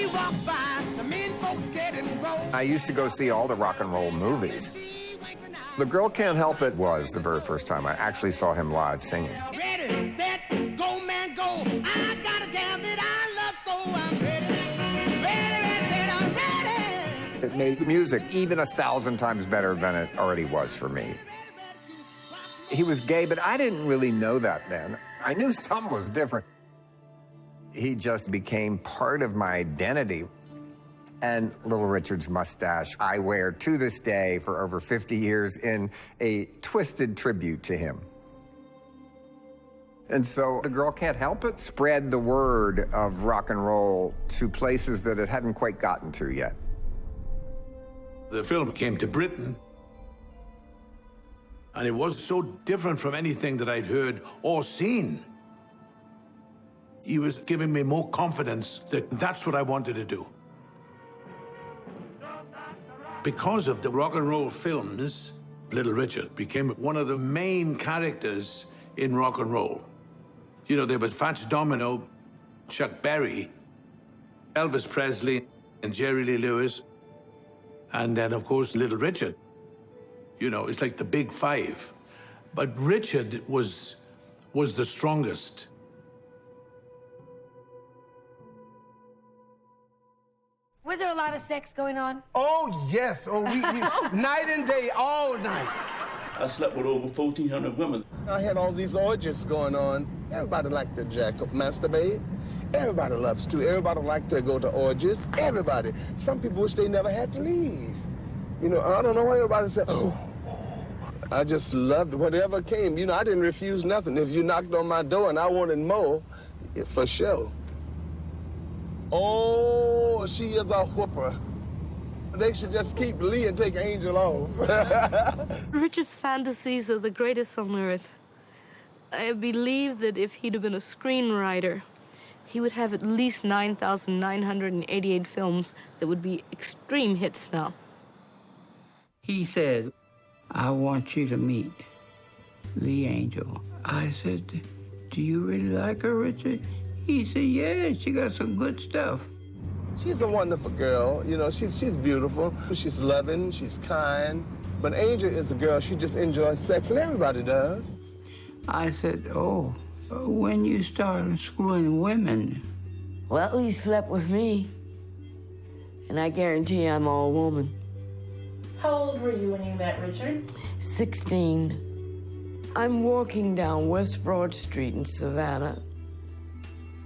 walks by, the men folks getting rolled. I used to go see all the rock and roll movies. The Girl Can't Help It was the very first time I actually saw him live singing. Ready, set, go, man, go. I got a gal that I love, so I'm ready. Ready, set, I'm ready. It made the music even 1,000 times better than it already was for me. He was gay, but I didn't really know that then. I knew something was different. He just became part of my identity. And Little Richard's mustache I wear to this day for over 50 years in a twisted tribute to him. And so the girl can't help it spread the word of rock and roll to places that it hadn't quite gotten to yet. The film came to Britain, and it was so different from anything that I'd heard or seen. He was giving me more confidence that that's what I wanted to do. Because of the rock and roll films, Little Richard became one of the main characters in rock and roll. You know, there was Fats Domino, Chuck Berry, Elvis Presley, and Jerry Lee Lewis, and then, of course, Little Richard. You know, it's like the big five. But Richard was the strongest. Was there a lot of sex going on? Oh, yes. Oh, we night and day, all night. I slept with over 1,400 women. I had all these orgies going on. Everybody liked to jack up, masturbate. Everybody loves to. Everybody liked to go to orgies. Everybody. Some people wish they never had to leave. You know, I don't know why everybody said, oh. I just loved whatever came. You know, I didn't refuse nothing. If you knocked on my door and I wanted more, for sure. Oh, she is a whooper. They should just keep Lee and take Angel off. Richard's fantasies are the greatest on earth. I believe that if he'd have been a screenwriter, he would have at least 9,988 films that would be extreme hits now. He said, I want you to meet Lee Angel. I said, do you really like her, Richard? He said, yeah, she got some good stuff. She's a wonderful girl. You know, she's beautiful. She's loving, she's kind. But Angel is a girl, she just enjoys sex, and everybody does. I said, oh, when you started screwing women? Well, he slept with me. And I guarantee I'm all woman. How old were you when you met Richard? 16. I'm walking down West Broad Street in Savannah,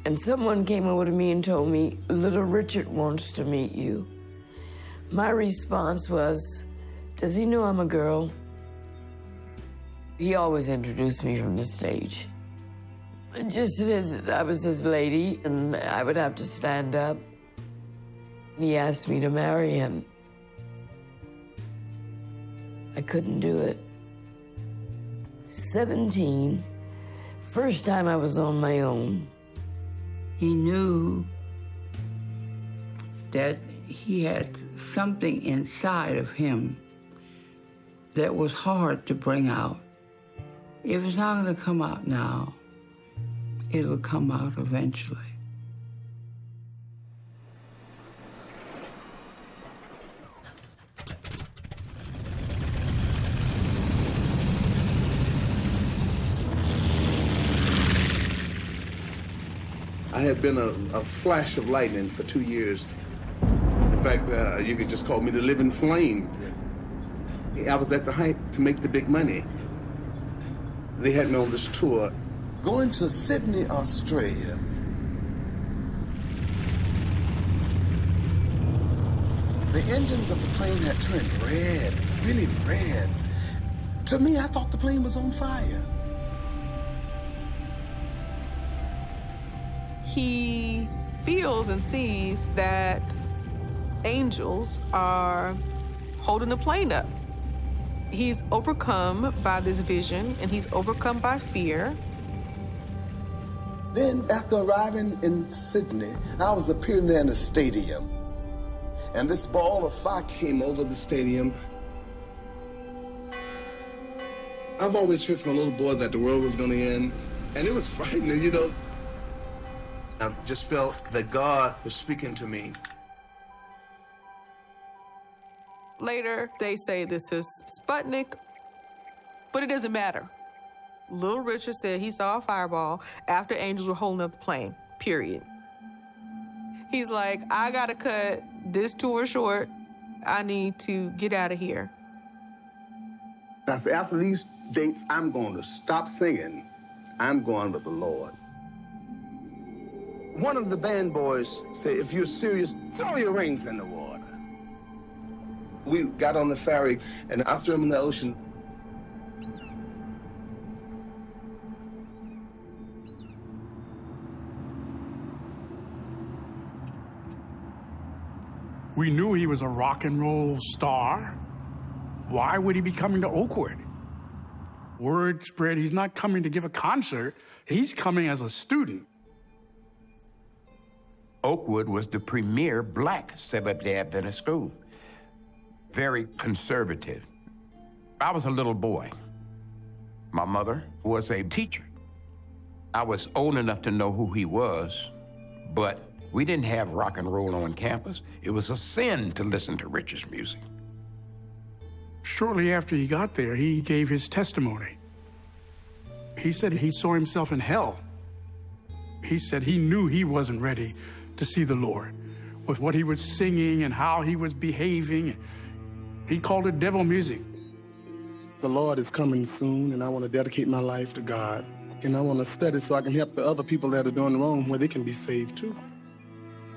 and someone came over to me and told me, Little Richard wants to meet you. My response was, does he know I'm a girl? He always introduced me from the stage. Just as I was his lady, and I would have to stand up. He asked me to marry him. I couldn't do it. 17, first time I was on my own. He knew that he had something inside of him that was hard to bring out. If it's not going to come out now, it'll come out eventually. I had been a flash of lightning for 2 years. In fact, you could just call me the living flame. I was at the height to make the big money. They had me on this tour, going to Sydney, Australia. The engines of the plane had turned red, really red. To me, I thought the plane was on fire. He feels and sees that angels are holding the plane up. He's overcome by this vision, and he's overcome by fear. Then, after arriving in Sydney, I was appearing there in a stadium. And this ball of fire came over the stadium. I've always heard from a little boy that the world was going to end, and it was frightening, you know. I just felt that God was speaking to me. Later, they say this is Sputnik, but it doesn't matter. Little Richard said he saw a fireball after angels were holding up the plane, period. He's like, I gotta cut this tour short. I need to get out of here. I said, after these dates, I'm going to stop singing. I'm going with the Lord. One of the band boys said, if you're serious, throw your rings in the water. We got on the ferry, and I threw them in the ocean. We knew he was a rock and roll star. Why would he be coming to Oakwood? Word spread, he's not coming to give a concert. He's coming as a student. Oakwood was the premier black Seventh-day Adventist school. Very conservative. I was a little boy. My mother was a teacher. I was old enough to know who he was, but we didn't have rock and roll on campus. It was a sin to listen to Richard's music. Shortly after he got there, he gave his testimony. He said he saw himself in hell. He said he knew he wasn't ready to see the Lord with what he was singing and how he was behaving. He called it devil music. The Lord is coming soon, and I want to dedicate my life to God. And I want to study so I can help the other people that are doing wrong where they can be saved too.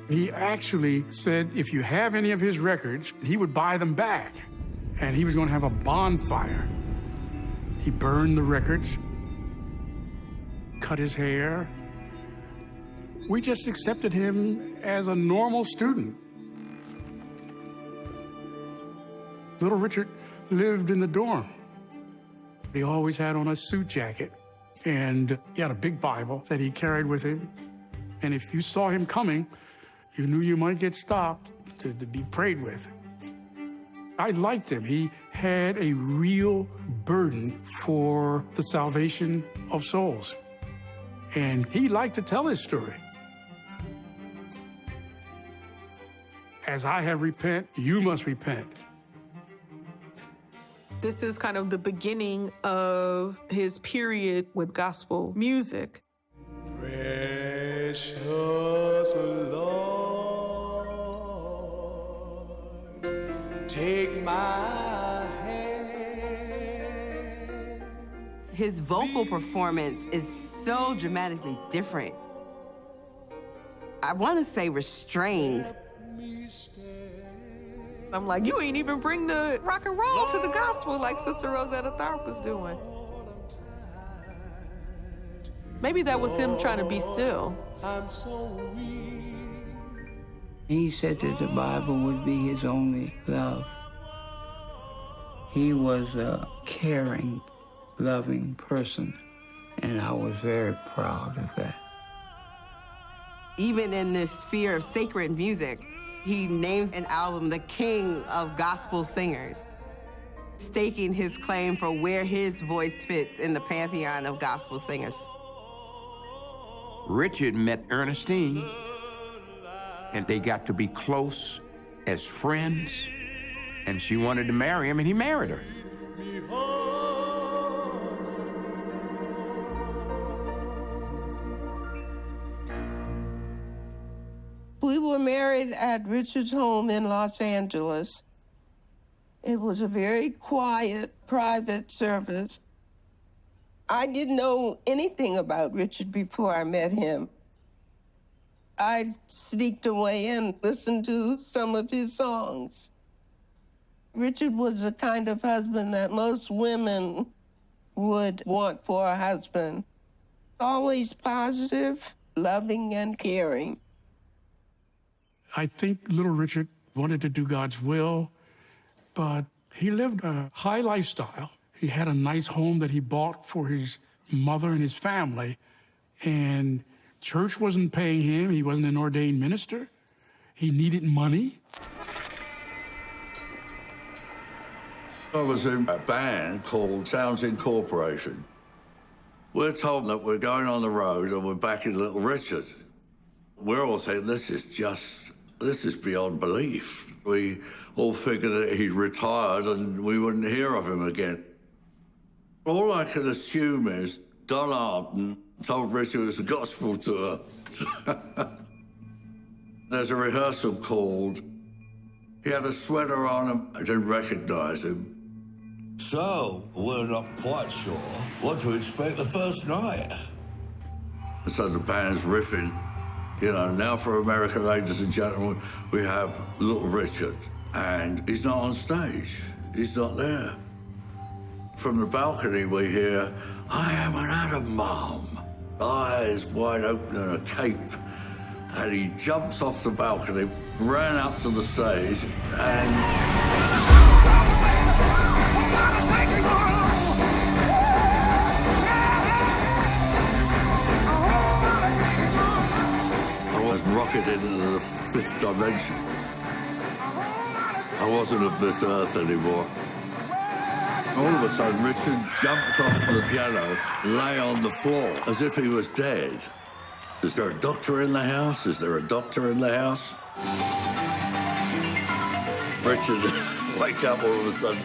He actually said if you have any of his records, he would buy them back. And he was going to have a bonfire. He burned the records, cut his hair. We just accepted him as a normal student. Little Richard lived in the dorm. He always had on a suit jacket, and he had a big Bible that he carried with him. And if you saw him coming, you knew you might get stopped to be prayed with. I liked him. He had a real burden for the salvation of souls. And he liked to tell his story. As I have repent, you must repent. This is kind of the beginning of his period with gospel music. Precious Lord, take my hand. His vocal performance is so dramatically different. I want to say restrained. I'm like, you ain't even bring the rock and roll to the gospel like Sister Rosetta Tharpe was doing. Maybe that was him trying to be still. He said that the Bible would be his only love. He was a caring, loving person, and I was very proud of that. Even in this sphere of sacred music, he names an album the king of gospel singers, staking his claim for where his voice fits in the pantheon of gospel singers. Richard met Ernestine, and they got to be close as friends, and she wanted to marry him, and he married her. We were married at Richard's home in Los Angeles. It was a very quiet, private service. I didn't know anything about Richard before I met him. I sneaked away and listened to some of his songs. Richard was the kind of husband that most women would want for a husband. Always positive, loving, and caring. I think little Richard wanted to do God's will, but he lived a high lifestyle. He had a nice home that he bought for his mother and his family, and church wasn't paying him. He wasn't an ordained minister. He needed money. I was in a band called Sounds Incorporation. We're told that we're going on the road and we're backing Little Richard. We're all saying, this is beyond belief. We all figured that he'd retired and we wouldn't hear of him again. All I can assume is Don Arden told Richard it was a gospel tour. There's a rehearsal called. He had a sweater on him. I didn't recognize him. So, we're not quite sure what to expect the first night. So the band's riffing. You know, now for America, ladies and gentlemen, we have Little Richard. And he's not on stage. He's not there. From the balcony, we hear, I am an atom bomb. Eyes wide open and a cape. and he jumps off the balcony, ran up to the stage, and I was rocketed into the fifth dimension. I wasn't of this earth anymore. All of a sudden, Richard jumps off the piano, lay on the floor as if he was dead. Is there a doctor in the house? Is there a doctor in the house? Richard wake up all of a sudden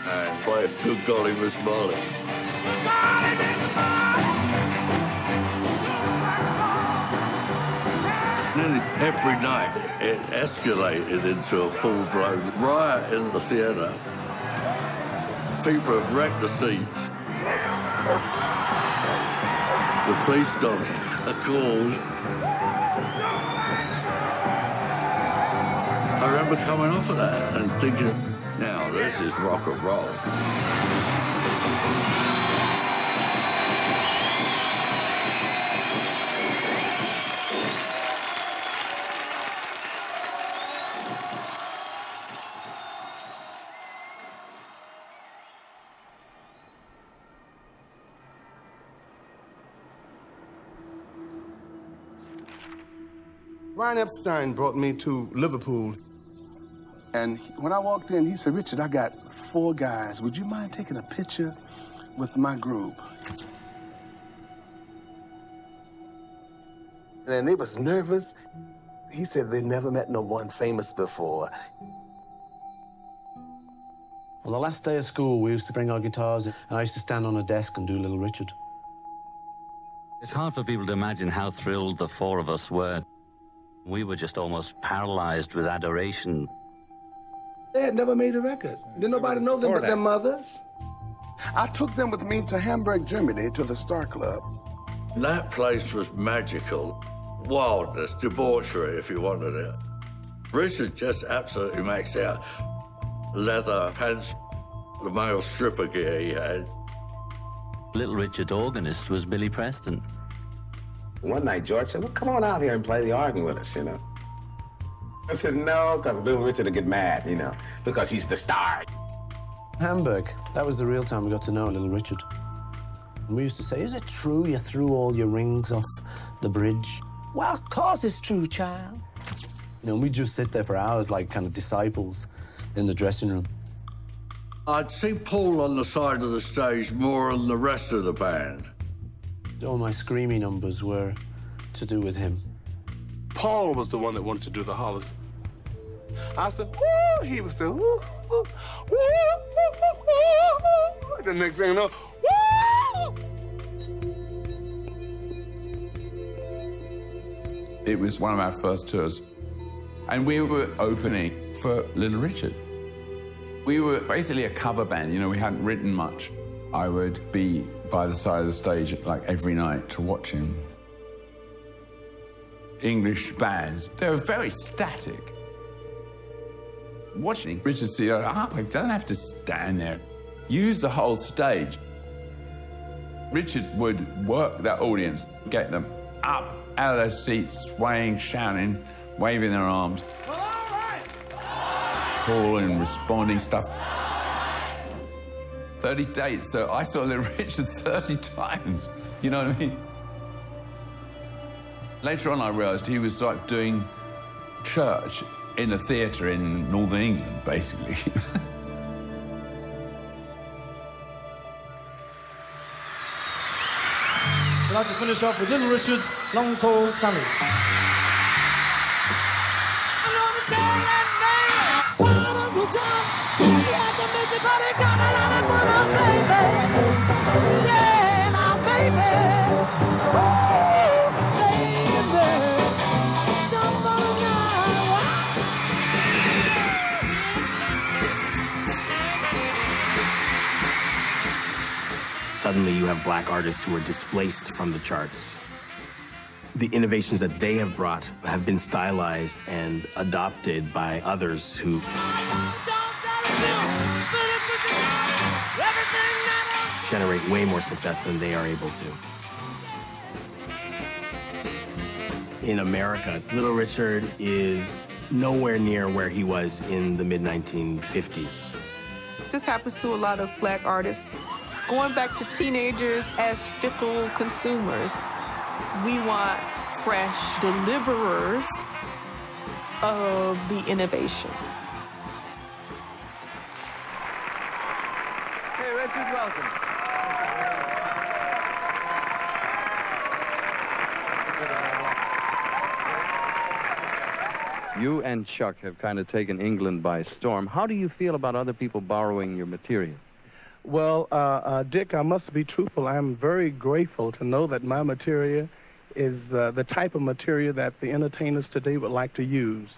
and play Good Golly Miss Molly. Nearly every night, it escalated into a full-blown riot in the theatre. People have wrecked the seats. The police dogs are called. I remember coming off of that and thinking, now this is rock and roll. Brian Epstein brought me to Liverpool. And when I walked in, he said, Richard, I got 4 guys. Would you mind taking a picture with my group? And they was nervous. He said they never met no one famous before. On the last day of school, we used to bring our guitars in, and I used to stand on a desk and do Little Richard. It's hard for people to imagine how thrilled the 4 of us were. We were just almost paralyzed with adoration. They had never made a record. Didn't nobody know them but their mothers. I took them with me to Hamburg, Germany, to the Star Club. That place was magical. Wildness, debauchery, if you wanted it. Richard just absolutely maxed out. Leather pants, the male stripper gear he had. Little Richard's organist was Billy Preston. One night, George said, well, come on out here and play the organ with us, you know. I said, no, because Little Richard will get mad, you know, because he's the star. Hamburg, that was the real time we got to know Little Richard. And we used to say, is it true you threw all your rings off the bridge? Well, of course it's true, child. You know, we'd just sit there for hours like kind of disciples in the dressing room. I'd see Paul on the side of the stage more than the rest of the band. All my screamy numbers were to do with him. Paul was the one that wanted to do the hollers. I said, woo! He would say, woo, woo, woo, woo, woo. The next thing you know, woo! It was one of our first tours, and we were opening for Little Richard. We were basically a cover band, you know, we hadn't written much. I would be by the side of the stage like every night to watch him. English bands, they were very static. Watching Richard say, I don't have to stand there. Use the whole stage. Richard would work that audience, get them up out of their seats, swaying, shouting, waving their arms. Calling, responding stuff. 30 dates, so I saw Little Richard 30 times. You know what I mean? Later on, I realized he was like doing church in a theatre in Northern England, basically. I'd like to finish off with Little Richard's Long Tall Sally. Suddenly you have black artists who are displaced from the charts. The innovations that they have brought have been stylized and adopted by others who generate way more success than they are able to. in America. Little Richard is nowhere near where he was in the mid-1950s. This happens to a lot of black artists. Going back to teenagers as fickle consumers, we want fresh deliverers of the innovation. Hey, Richard, welcome. You and Chuck have kind of taken England by storm. How do you feel about other people borrowing your material? Well, Dick, I must be truthful. I'm very grateful to know that my material is the type of material that the entertainers today would like to use.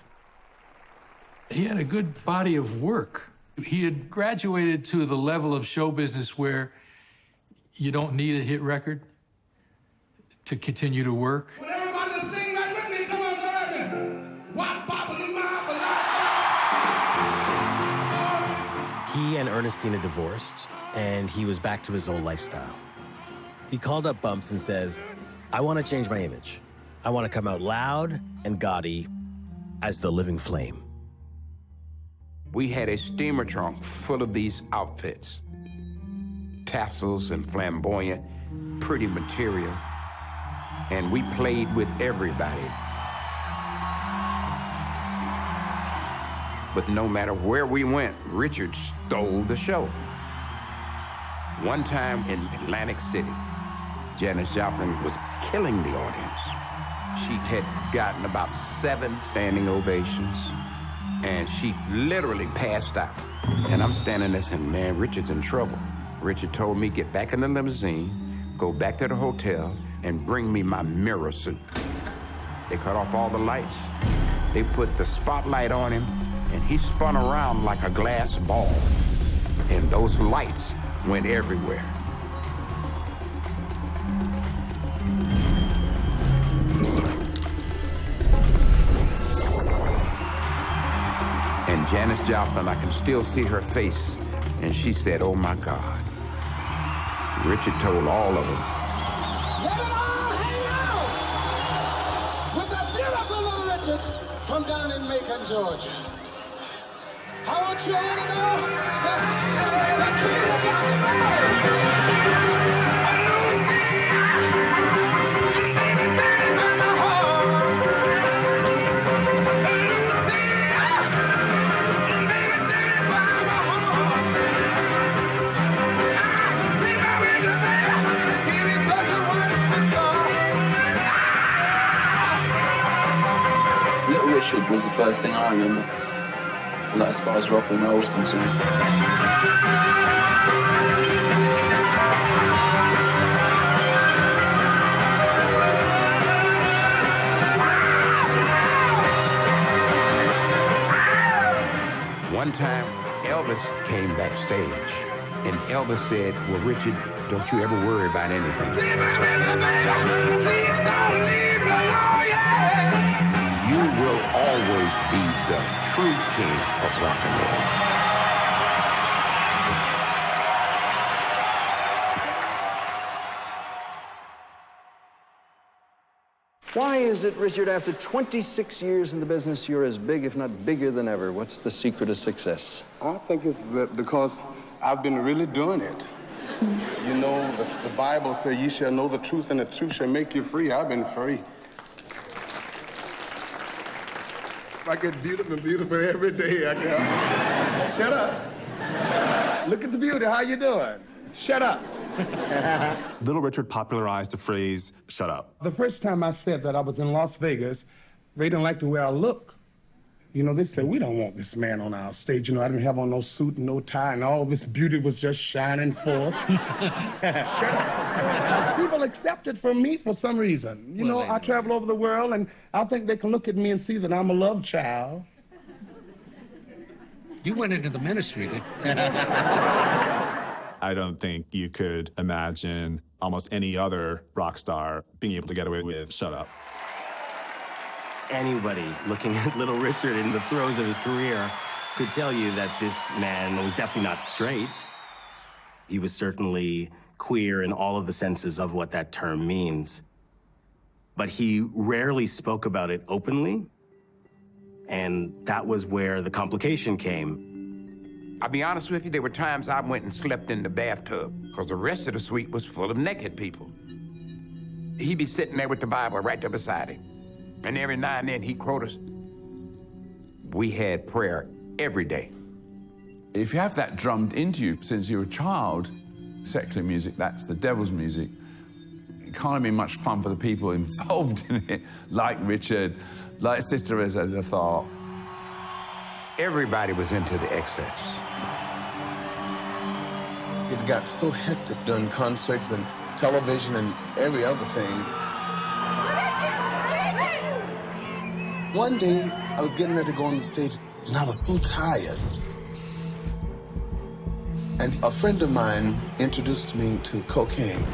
He had a good body of work. He had graduated to the level of show business where you don't need a hit record to continue to work. He and Ernestina divorced, and he was back to his old lifestyle. He called up Bumps and says, I want to change my image. I want to come out loud and gaudy as the living flame. We had a steamer trunk full of these outfits. Tassels and flamboyant, pretty material. And we played with everybody. But no matter where we went, Richard stole the show. One time in Atlantic City, Janis Joplin was killing the audience. She had gotten about 7 standing ovations, and she literally passed out. And I'm standing there saying, man, Richard's in trouble. Richard told me, get back in the limousine, go back to the hotel, and bring me my mirror suit. They cut off all the lights. They put the spotlight on him, and he spun around like a glass ball. And those lights went everywhere. And Janis Joplin, I can still see her face, and she said, oh my God. Richard told all of them. Let it all hang out with the beautiful Little Richard from down in Macon, Georgia. I want you all to know that I am the king of rock and roll. Little Richard was the first thing I remember, like as far as rock and roll was concerned. One time, Elvis came backstage, and Elvis said, well, Richard, don't you ever worry about anything. You will always be the true king of rock and roll. Why is it, Richard, after 26 years in the business, you're as big, if not bigger than ever? What's the secret of success? I think it's because I've been really doing it. You know, the Bible says, ye shall know the truth, and the truth shall make you free. I've been free. I get beautiful every day. Shut up. Look at the beauty. How you doing? Shut up. Little Richard popularized the phrase, shut up. The first time I said that, I was in Las Vegas. They didn't like the way I look. You know, they said, we don't want this man on our stage. You know, I didn't have on no suit and no tie, and all this beauty was just shining forth. Shut up. People accept it from me for some reason. You know, I travel over the world, and I think they can look at me and see that I'm a love child. You went into the ministry, didn't you? I don't think you could imagine almost any other rock star being able to get away with shut up. Anybody looking at Little Richard in the throes of his career could tell you that this man was definitely not straight. He was certainly queer in all of the senses of what that term means. but he rarely spoke about it openly. And that was where the complication came. I'll be honest with you, there were times I went and slept in the bathtub because the rest of the suite was full of naked people. He'd be sitting there with the Bible right there beside him. And every now and then he'd quote us. We had prayer every day. If you have that drummed into you since you're a child, secular music, that's the devil's music. It can't be much fun for the people involved in it, like Richard, like Sister Rosetta Tharpe. Everybody was into the excess. It got so hectic during concerts and television and every other thing. One day, I was getting ready to go on the stage, and I was so tired. And a friend of mine introduced me to cocaine.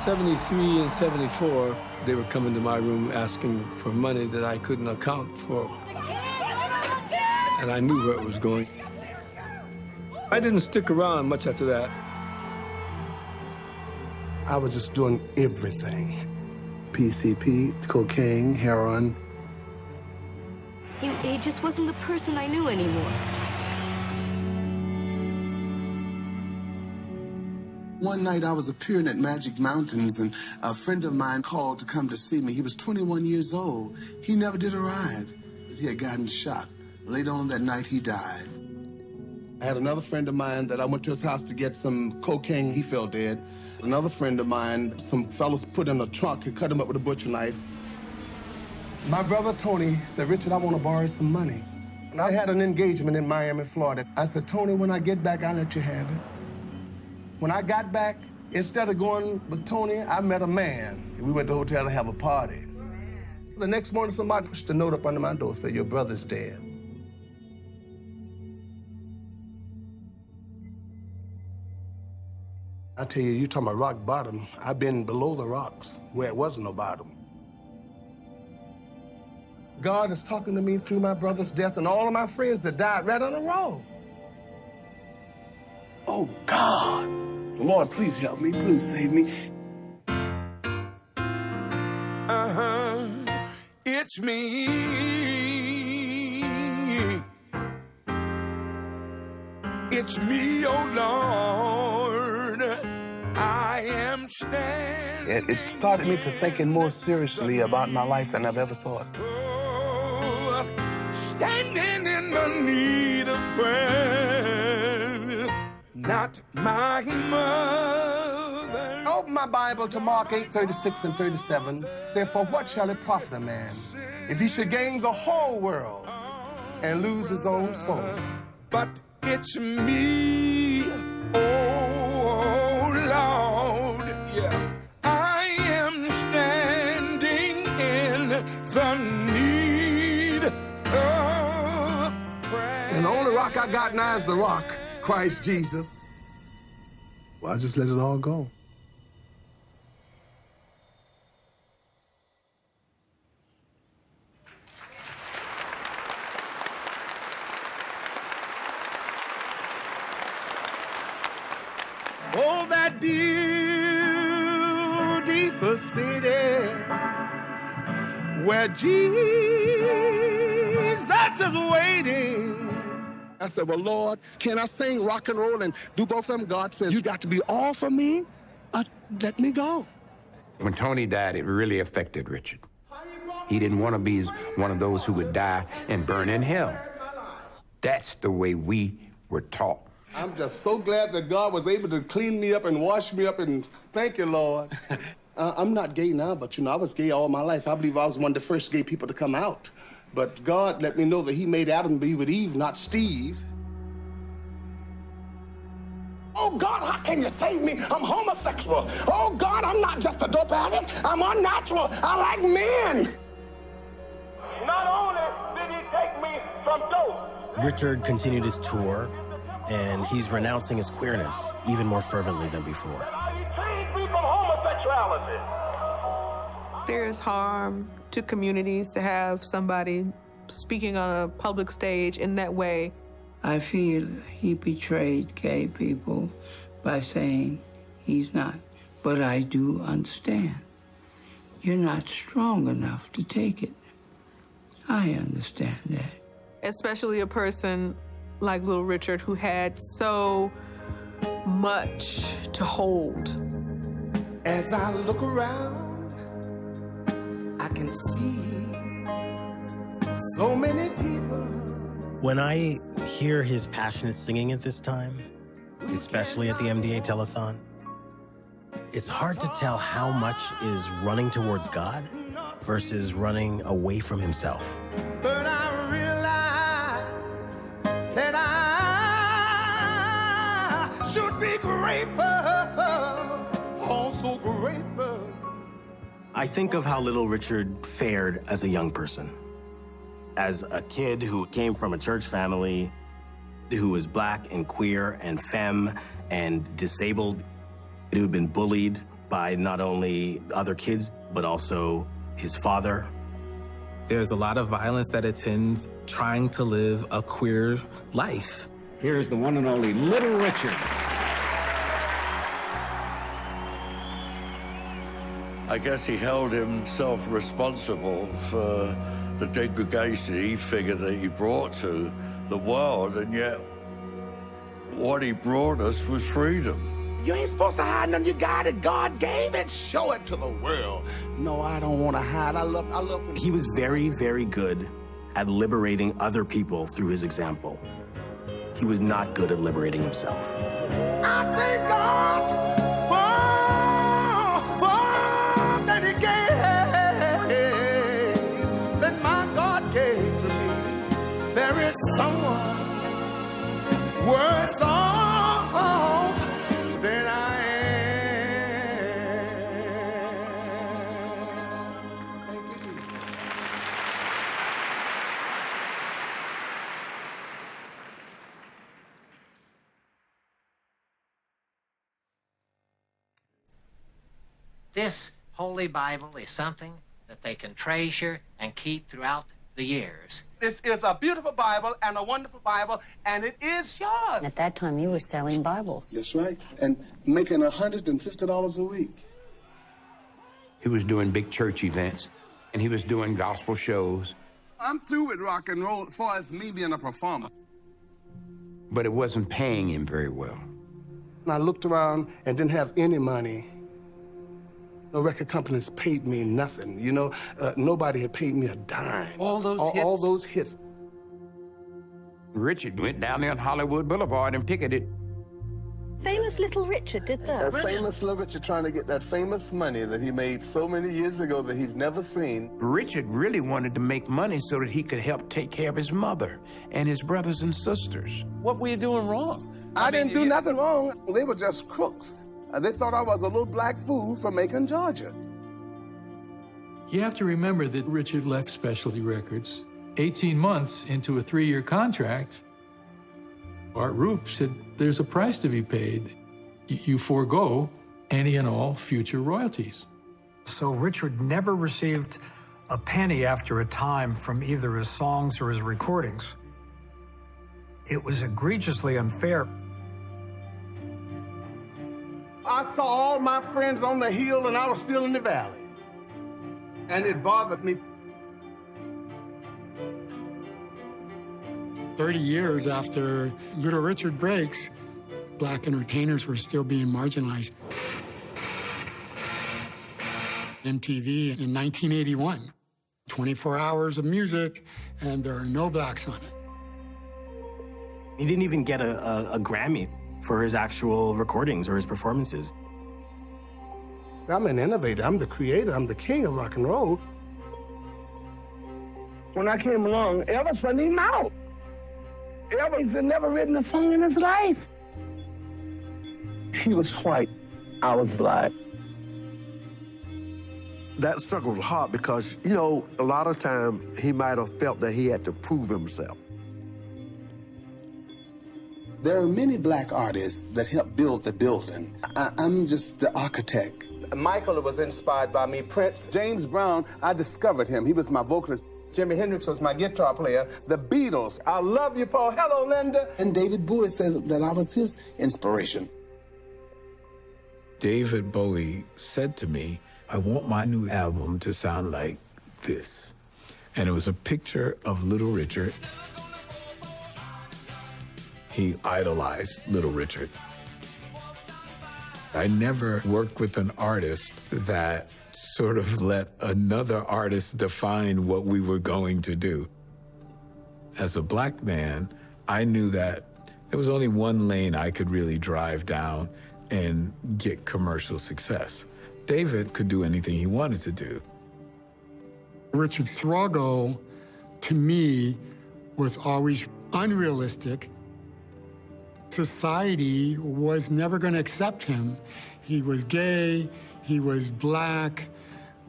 73 and 74, they were coming to my room asking for money that I couldn't account for. And I knew where it was going. I didn't stick around much after that. I was just doing everything. PCP, cocaine, heroin. He just wasn't the person I knew anymore. One night I was appearing at Magic Mountains and a friend of mine called to come to see me. He was 21 years old. He never did arrive. He had gotten shot. Later on that night, he died. I had another friend of mine that I went to his house to get some cocaine. He fell dead. Another friend of mine, some fellas put in a trunk and cut him up with a butcher knife. My brother Tony said, Richard, I want to borrow some money. And I had an engagement in Miami, Florida. I said, Tony, when I get back, I'll let you have it. When I got back, instead of going with Tony, I met a man. We went to the hotel to have a party. The next morning, somebody pushed a note up under my door, said, your brother's dead. I tell you, you're talking about rock bottom. I've been below the rocks where it wasn't no bottom. God is talking to me through my brother's death and all of my friends that died right on the road. Oh, God. So, Lord, please help me. Please save me. It's me. It's me, oh Lord. I am standing. It started me to thinking more seriously about my life than I've ever thought. Standing in the need of prayer, not my mother. Open my Bible to Mark 8:36 and 37. Therefore, what shall it profit a man if he should gain the whole world and lose his own soul? But it's me, oh Lord, yeah. I am standing in the need of prayer. And the only rock I got now is the rock, Christ Jesus. Well, I just let it all go. Oh, that beautiful city where Jesus is waiting. I said, well, Lord, can I sing rock and roll and do both of them? God says, you got to be all for me, let me go. When Tony died, it really affected Richard. He didn't want to be one of those who would die and burn in hell. That's the way we were taught. I'm just so glad that God was able to clean me up and wash me up, and thank you, Lord. I'm not gay now, but, I was gay all my life. I believe I was one of the first gay people to come out. But God let me know that he made Adam be with Eve, not Steve. Oh, God, how can you save me? I'm homosexual. Oh, God, I'm not just a dope addict. I'm unnatural. I like men. Not only did he take me from dope. Richard continued his tour, and he's renouncing his queerness even more fervently than before. He changed me from homosexuality. There is harm to communities to have somebody speaking on a public stage in that way. I feel he betrayed gay people by saying he's not. But I do understand. You're not strong enough to take it. I understand that. Especially a person like Little Richard who had so much to hold. As I look around, I can see so many people. When I hear his passionate singing at this time, especially at the MDA Telethon, it's hard to tell how much is running towards God versus running away from himself. But I realize that I should be grateful, also grateful. I think of how Little Richard fared as a young person. As a kid who came from a church family, who was black and queer and femme and disabled, who'd been bullied by not only other kids, but also his father. There's a lot of violence that attends trying to live a queer life. Here's the one and only Little Richard. I guess he held himself responsible for the degradation he figured that he brought to the world, and yet what he brought us was freedom. You ain't supposed to hide nothing. You got it. God gave it. Show it to the world. No, I don't want to hide. I love him. He was very, very good at liberating other people through his example. He was not good at liberating himself. I thank God for that he gave, that my God gave to me. There is someone worse off than I am. Thank you, Jesus. This Holy Bible is something that they can treasure and keep throughout the years. This is a beautiful Bible and a wonderful Bible, and it is yours. At that time, you were selling Bibles. That's right, and making $150 a week. He was doing big church events, and he was doing gospel shows. I'm through with rock and roll as far as me being a performer. But it wasn't paying him very well. I looked around and didn't have any money. No record companies paid me nothing. You know, nobody had paid me a dime. All those hits. Richard went down there on Hollywood Boulevard and picketed. Famous Little Richard did that. Famous Little Richard trying to get that famous money that he made so many years ago that he'd never seen. Richard really wanted to make money so that he could help take care of his mother and his brothers and sisters. What were you doing wrong? I didn't do nothing wrong. They were just crooks. They thought I was a little black fool from Macon, Georgia. You have to remember that Richard left Specialty Records 18 months into a 3-year contract. Art Roop said, there's a price to be paid. You forego any and all future royalties. So Richard never received a penny after a time from either his songs or his recordings. It was egregiously unfair. I saw all my friends on the hill and I was still in the valley. And it bothered me. 30 years after Little Richard breaks, black entertainers were still being marginalized. MTV in 1981, 24 hours of music, and there are no blacks on it. He didn't even get a Grammy for his actual recordings or his performances. I'm an innovator. I'm the creator. I'm the king of rock and roll. When I came along, Elvis wasn't even out. Elvis had never written a song in his life. He was white. I was black. That struggle was hard because, you know, a lot of times he might have felt that he had to prove himself. There are many black artists that helped build the building. I'm just the architect. Michael was inspired by me. Prince, James Brown, I discovered him. He was my vocalist. Jimi Hendrix was my guitar player. The Beatles, I love you, Paul. Hello, Linda. And David Bowie says that I was his inspiration. David Bowie said to me, I want my new album to sound like this. And it was a picture of Little Richard. He idolized Little Richard. I never worked with an artist that sort of let another artist define what we were going to do. As a black man, I knew that there was only one lane I could really drive down and get commercial success. David could do anything he wanted to do. Richard's struggle, to me, was always unrealistic. Society was never going to accept him. He was gay, he was black,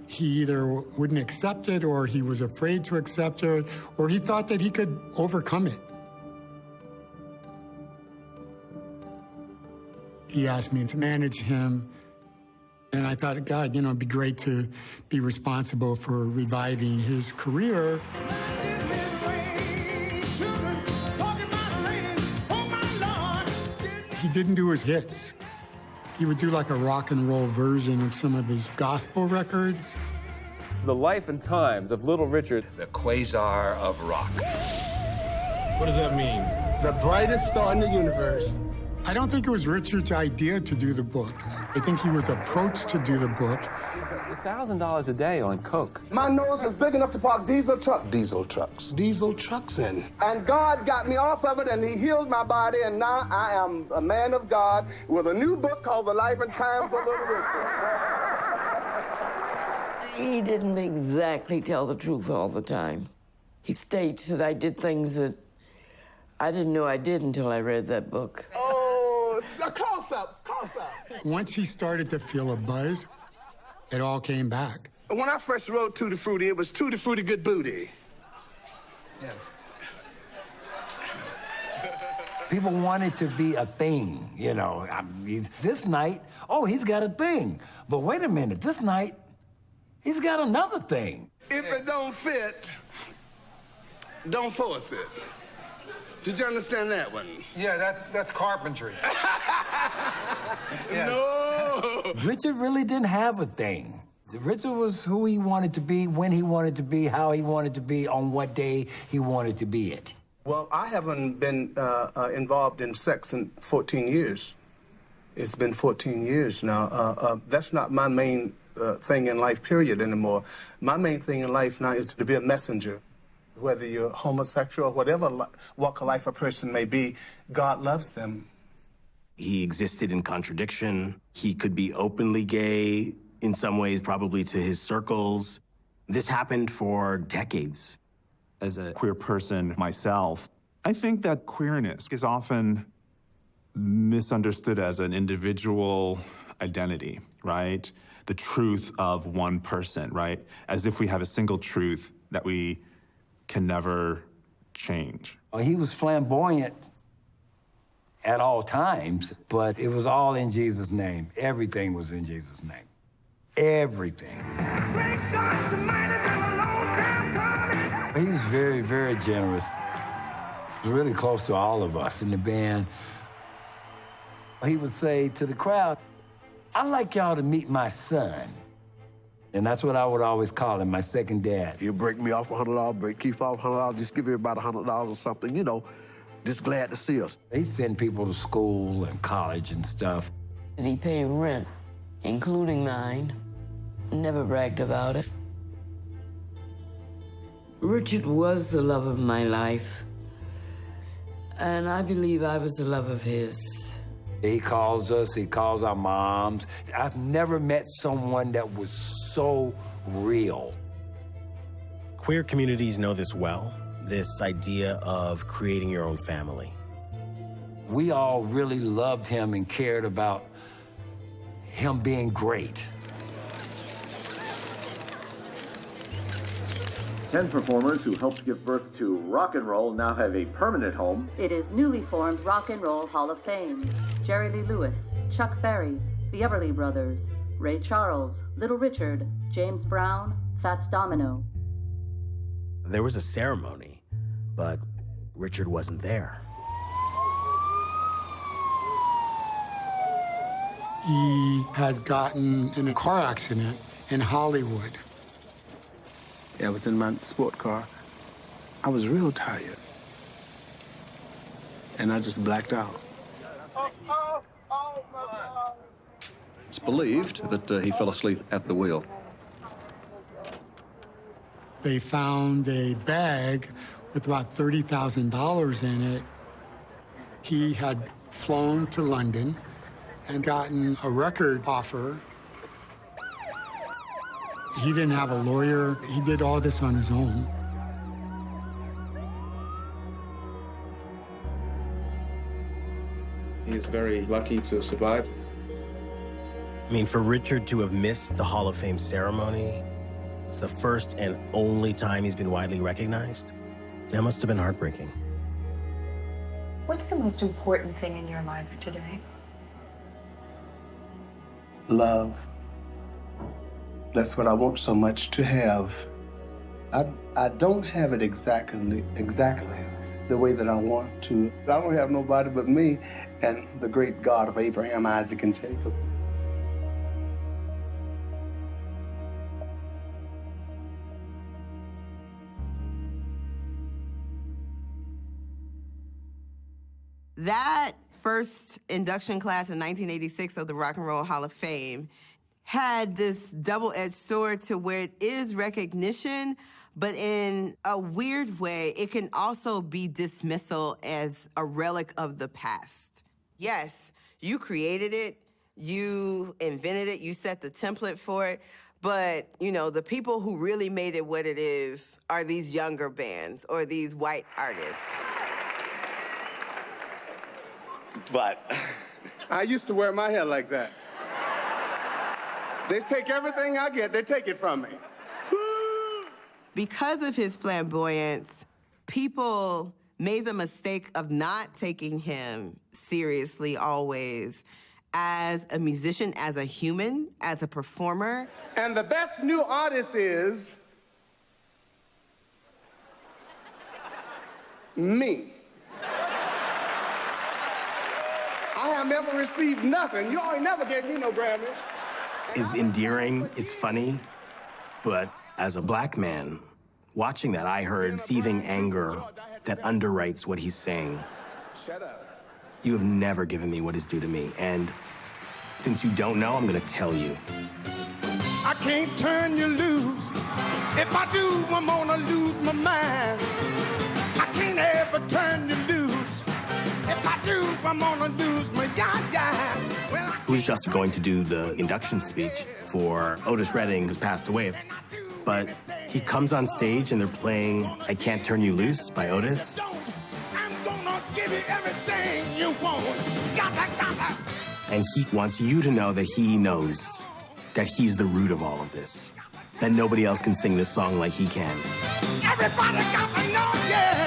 he either wouldn't accept it or he was afraid to accept it, or he thought that he could overcome it. He asked me to manage him, and I thought, God, it'd be great to be responsible for reviving his career. He didn't do his hits. He would do like a rock and roll version of some of his gospel records. The life and times of Little Richard. The quasar of rock. What does that mean? The brightest star in the universe. I don't think it was Richard's idea to do the book. I think he was approached to do the book. $1,000 a day on coke. My nose was big enough to park diesel trucks. Diesel trucks in. And God got me off of it, and he healed my body, and now I am a man of God with a new book called The Life and Times of Little Richard. He didn't exactly tell the truth all the time. He states that I did things that I didn't know I did until I read that book. Oh, close up. Once he started to feel a buzz, it all came back. When I first wrote Tutti Frutti, it was Tutti Frutti Good Booty. Yes. People want it to be a thing, this night, he's got a thing. But wait a minute, this night, he's got another thing. If it don't fit, don't force it. Did you understand that one? Yeah, that's carpentry. No! Richard really didn't have a thing. Richard was who he wanted to be, when he wanted to be, how he wanted to be, on what day he wanted to be it. Well, I haven't been involved in sex in 14 years. It's been 14 years now. That's not my main thing in life, period, anymore. My main thing in life now is to be a messenger. Whether you're homosexual or whatever walk of life a person may be, God loves them. He existed in contradiction. He could be openly gay in some ways, probably to his circles. This happened for decades. As a queer person myself, I think that queerness is often misunderstood as an individual identity, right? The truth of one person, right? As if we have a single truth that we can never change. He was flamboyant at all times, but it was all in Jesus' name. Everything was in Jesus' name. Everything. He was very, very generous. He was really close to all of us in the band. He would say to the crowd, I'd like y'all to meet my son. And that's what I would always call him, my second dad. He'll break me off $100, break Keith off $100, just give everybody $100 or something, just glad to see us. He'd send people to school and college and stuff. Did he pay rent, including mine? Never bragged about it. Richard was the love of my life. And I believe I was the love of his. He calls us, he calls our moms. I've never met someone that was so real. Queer communities know this well, this idea of creating your own family. We all really loved him and cared about him being great. 10 performers who helped give birth to rock and roll now have a permanent home. It is newly formed Rock and Roll Hall of Fame. Jerry Lee Lewis, Chuck Berry, the Everly Brothers, Ray Charles, Little Richard, James Brown, Fats Domino. There was a ceremony, but Richard wasn't there. He had gotten in a car accident in Hollywood. Yeah, I was in my sport car. I was real tired. And I just blacked out. It's believed that he fell asleep at the wheel. They found a bag with about $30,000 in it. He had flown to London and gotten a record offer. He didn't have a lawyer. He did all this on his own. He is very lucky to have survived. I mean, for Richard to have missed the Hall of Fame ceremony, it's the first and only time he's been widely recognized. That must have been heartbreaking. What's the most important thing in your life today? Love. That's what I want so much to have. I don't have it exactly the way that I want to. I don't have nobody but me and the great God of Abraham, Isaac, and Jacob. That first induction class in 1986 of the Rock and Roll Hall of Fame had this double-edged sword to where it is recognition, but in a weird way, it can also be dismissal as a relic of the past. Yes, you created it, you invented it, you set the template for it, but, you know, the people who really made it what it is are these younger bands or these white artists. But I used to wear my hair like that. They take everything I get, they take it from me. Because of his flamboyance, people made the mistake of not taking him seriously always as a musician, as a human, as a performer. And the best new artist is me. I have never received nothing. You all never gave me no Grammy. It's endearing, it's funny, but as a black man, watching that, I heard seething anger that underwrites what he's saying. Shut up. You have never given me what is due to me, and since you don't know, I'm gonna tell you. I can't turn you loose. If I do, I'm gonna lose my mind. I can't ever turn you loose. If I do, I'm gonna lose my yah-yah. Who's just going to do the induction speech for Otis Redding, who's passed away. But he comes on stage and they're playing I Can't Turn You Loose by Otis. I'm gonna give you everything you want. Gotta. And he wants you to know that he knows that he's the root of all of this. That nobody else can sing this song like he can. Everybody got to know, yeah.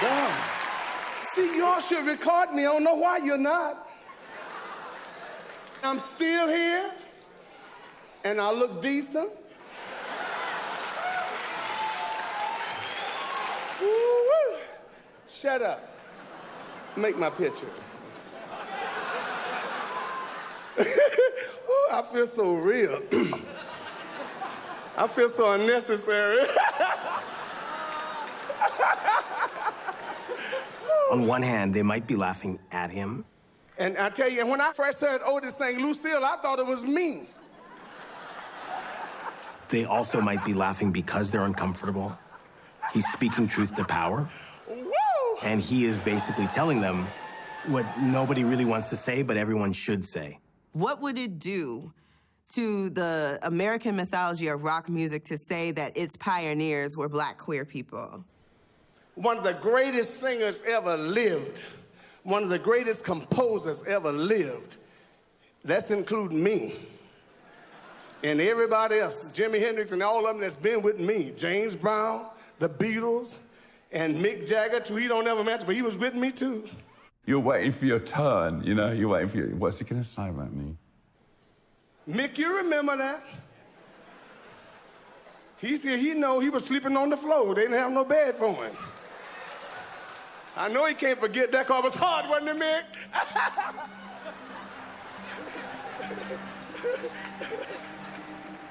God. See, y'all should record me. I don't know why you're not. I'm still here, and I look decent. Woo-woo. Shut up. Make my picture. Ooh, I feel so real. I feel so unnecessary. On one hand, they might be laughing at him. And I tell you, when I first heard Otis sing Lucille, I thought it was me. They also might be laughing because they're uncomfortable. He's speaking truth to power. Woo! And he is basically telling them what nobody really wants to say, but everyone should say. What would it do to the American mythology of rock music to say that its pioneers were black queer people? One of the greatest singers ever lived, one of the greatest composers ever lived. That's including me. And everybody else, Jimi Hendrix and all of them that's been with me. James Brown, the Beatles, and Mick Jagger, too. He don't ever match, but he was with me, too. You're waiting for your turn, you know? You're waiting for what's he gonna say about me? Mick, you remember that? He said he know he was sleeping on the floor. They didn't have no bed for him. I know he can't forget that because it was hard, wasn't it, Mick?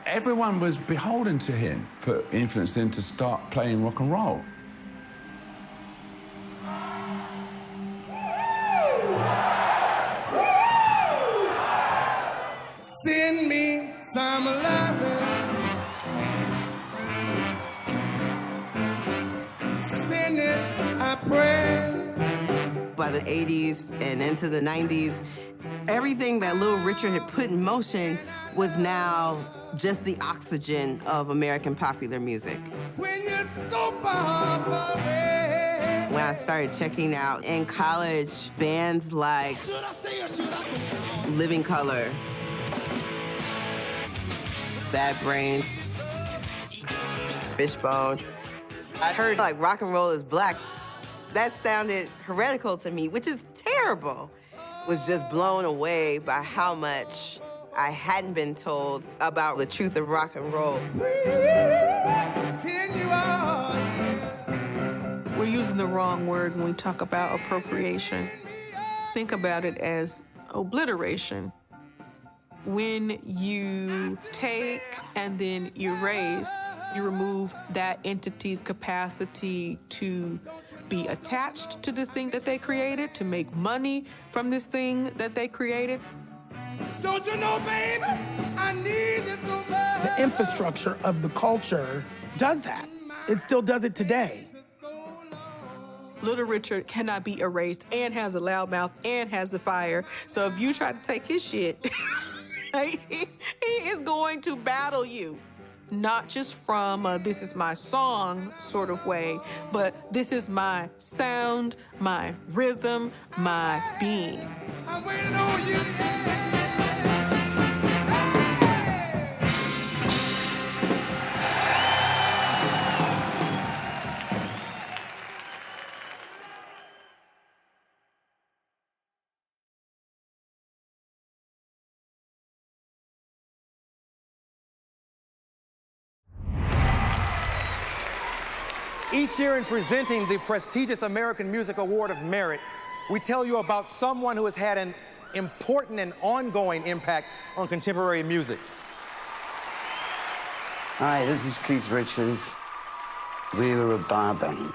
Everyone was beholden to him for influencing him to start playing rock and roll. Send me some loving. Send it, I pray. By the 80s and into the 90s, everything that Little Richard had put in motion was now just the oxygen of American popular music. When you're so far away. When I started checking out in college, bands like Living Colour, Bad Brains, Fishbone. I heard like rock and roll is black. That sounded heretical to me, which is terrible. Was just blown away by how much I hadn't been told about the truth of rock and roll. We're using the wrong word when we talk about appropriation. Think about it as obliteration. When you take and then erase, you remove that entity's capacity to be attached to this thing that they created, to make money from this thing that they created. Don't you know, baby, I need you so bad. The infrastructure of the culture does that. It still does it today. Little Richard cannot be erased and has a loudmouth and has a fire. So if you try to take his shit, he is going to battle you. Not just from a, this is my song sort of way, but this is my sound, my rhythm, my being. I'm waiting on you. Each year in presenting the prestigious American Music Award of Merit, we tell you about someone who has had an important and ongoing impact on contemporary music. Hi, this is Keith Richards. We were a bar band,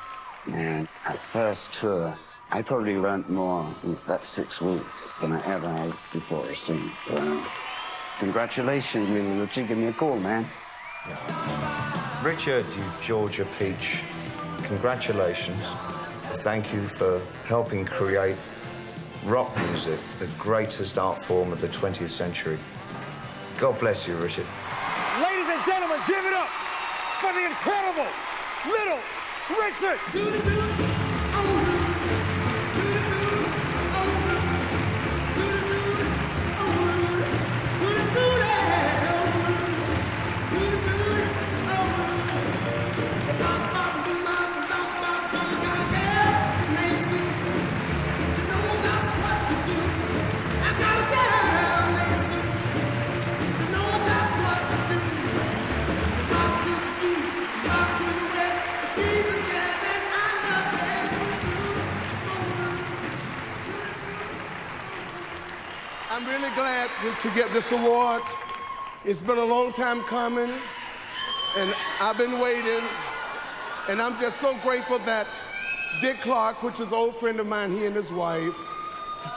and our first tour, I probably learned more in that 6 weeks than I ever have before or since. So, congratulations, Little Richard. Give me a call, man. Richard, you Georgia peach, congratulations. Thank you for helping create rock music, the greatest art form of the 20th century. God bless you, Richard. Ladies and gentlemen, give it up for the incredible Little Richard! I'm really glad to get this award. It's been a long time coming, and I've been waiting. And I'm just so grateful that Dick Clark, which is an old friend of mine, he and his wife,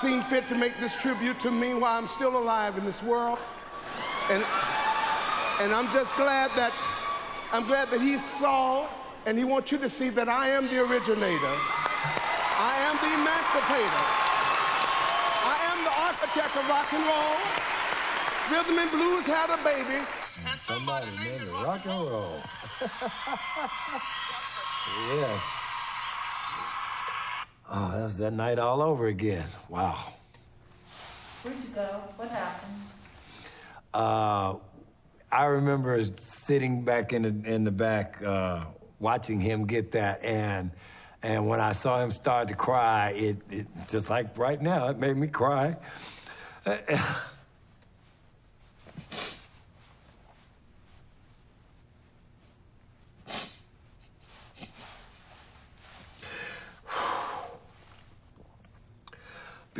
seen fit to make this tribute to me while I'm still alive in this world. And I'm just glad that, he saw, and he wants you to see that I am the originator. I am the emancipator. I am the architect of rock and roll. Rhythm and blues had a baby. And somebody named it rock and roll. Yes. Oh, that was that night all over again. Wow. Where'd you go? What happened? I remember sitting back in the back, watching him get that, and when I saw him start to cry, it just like right now, it made me cry.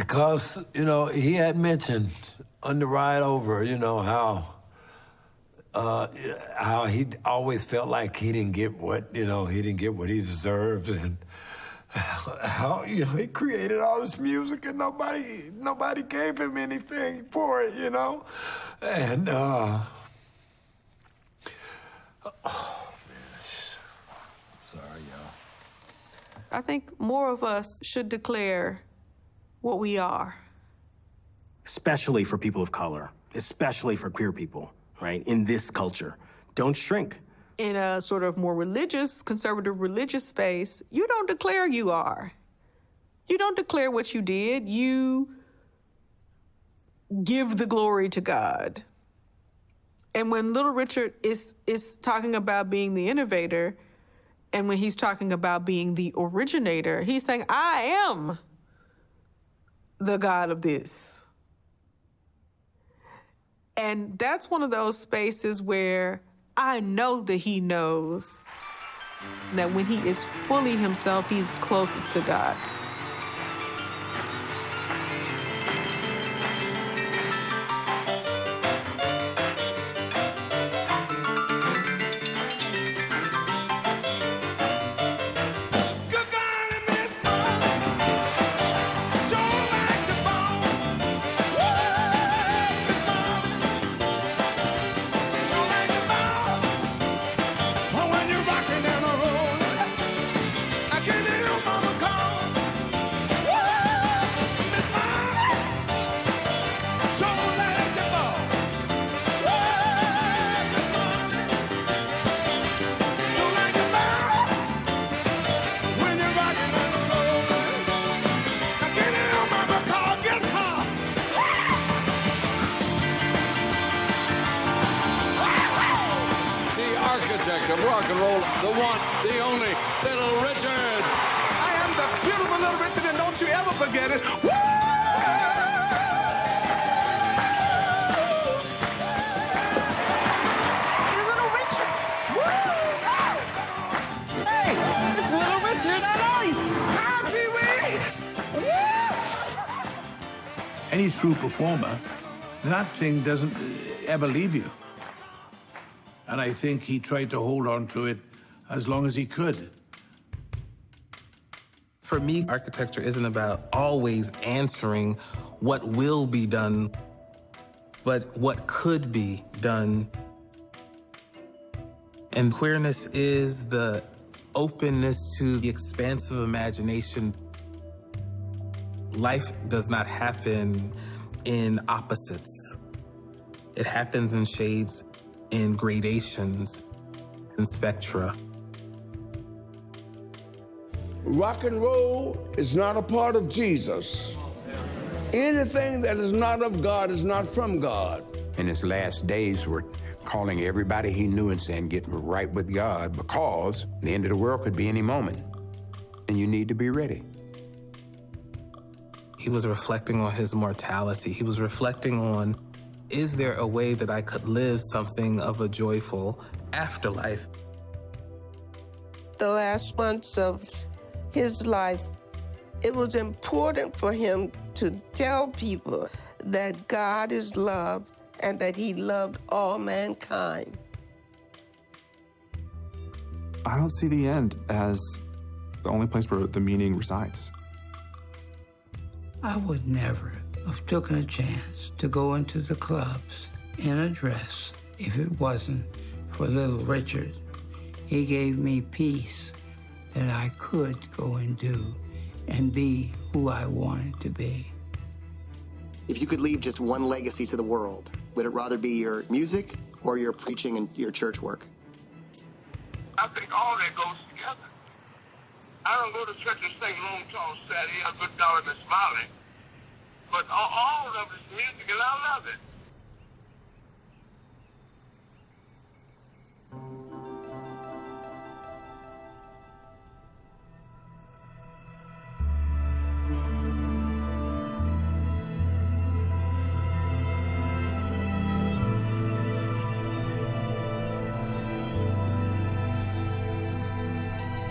Because, you know, he had mentioned on the ride over, you know, how he always felt like he didn't get what he deserved, and how, you know, he created all this music and nobody gave him anything for it, you know? And, oh, man. Sorry, y'all. I think more of us should declare what we are. Especially for people of color, especially for queer people, right? In this culture. Don't shrink. In a sort of more religious, conservative religious space, you don't declare you are. You don't declare what you did. You give the glory to God. And when Little Richard is talking about being the innovator, and when he's talking about being the originator, he's saying, I am the God of this. And that's one of those spaces where I know that he knows that when he is fully himself, he's closest to God. Of rock and roll, the one, the only, Little Richard. I am the beautiful Little Richard, and don't you ever forget it. Woo! Little Richard. Woo! Hey, it's Little Richard on ice. Happy week! Any true performer, that thing doesn't ever leave you. And I think he tried to hold on to it as long as he could. For me, architecture isn't about always answering what will be done, but what could be done. And queerness is the openness to the expansive imagination. Life does not happen in opposites. It happens in shades, in gradations, in spectra. Rock and roll is not a part of Jesus. Anything that is not of God is not from God. In his last days, we're calling everybody he knew and saying, get right with God, because the end of the world could be any moment, and you need to be ready. He was reflecting on his mortality. He was reflecting on, is there a way that I could live something of a joyful afterlife? The last months of his life, it was important for him to tell people that God is love and that he loved all mankind. I don't see the end as the only place where the meaning resides. I would never have taken a chance to go into the clubs in a dress if it wasn't for Little Richard. He gave me peace that I could go and do and be who I wanted to be. If you could leave just one legacy to the world, would it rather be your music or your preaching and your church work? I think all that goes together. I don't go to church and sing long, tall, sad, a good God and smiling. But all of it is music, and I love it.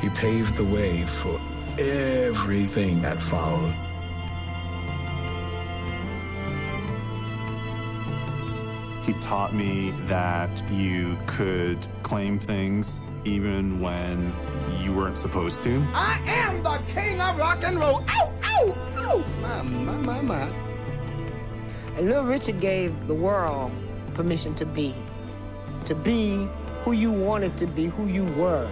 He paved the way for everything that followed. He taught me that you could claim things even when you weren't supposed to. I am the king of rock and roll. Ow, ow, ow. My. And Little Richard gave the world permission to be who you wanted to be, who you were.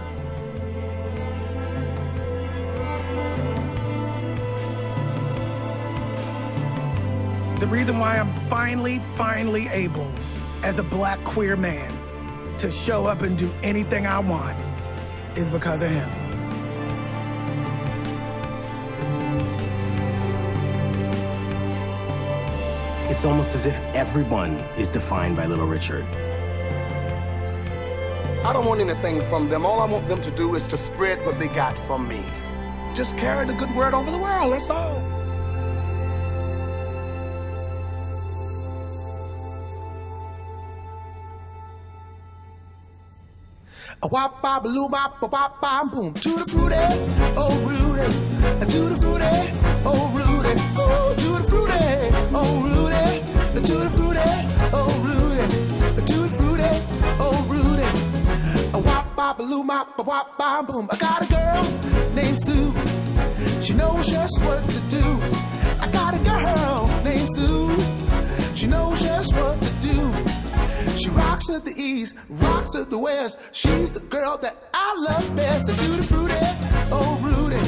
The reason why I'm finally able, as a black queer man, to show up and do anything I want is because of him. It's almost as if everyone is defined by Little Richard. I don't want anything from them. All I want them to do is to spread what they got from me. Just carry the good word over the world, that's all. A wop bop loo bop bop bop boom to the fruity, oh Rudy, to the fruity, oh Rudy, oh to the fruity, oh Rudy, to the fruity, oh Rudy, to the fruity, oh Rudy. A wop bop loo bop bop bop boom. I got a girl named Sue. She knows just what to do. I got a girl named Sue. She knows just what to do. She rocks at the east, rocks at the west. She's the girl that I love best. To the fruity, oh Rudy.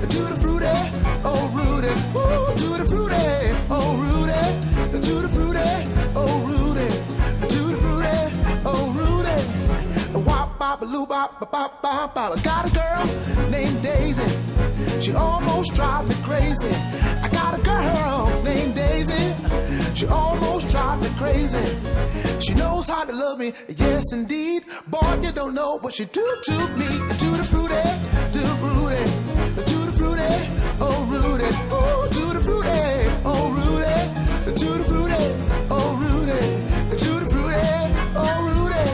To the fruity, oh Rudy. Ooh, to the fruity, oh Rudy. To the fruity, oh Rudy. To the fruity, oh Rudy. Wop bop loo bop bop bop bop. I got a girl named Daisy. She almost drives me crazy. I got a girl named Daisy. She almost drives me crazy. She knows how to love me, yes indeed. Boy, you don't know what she do to me. To the fruity, to the fruity, to the fruity, oh Rudy. Ooh, to the fruity, oh Rudy. To the fruity, oh Rudy. To the fruity, oh Rudy.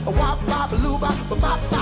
A wop bop a loo bop bop bop.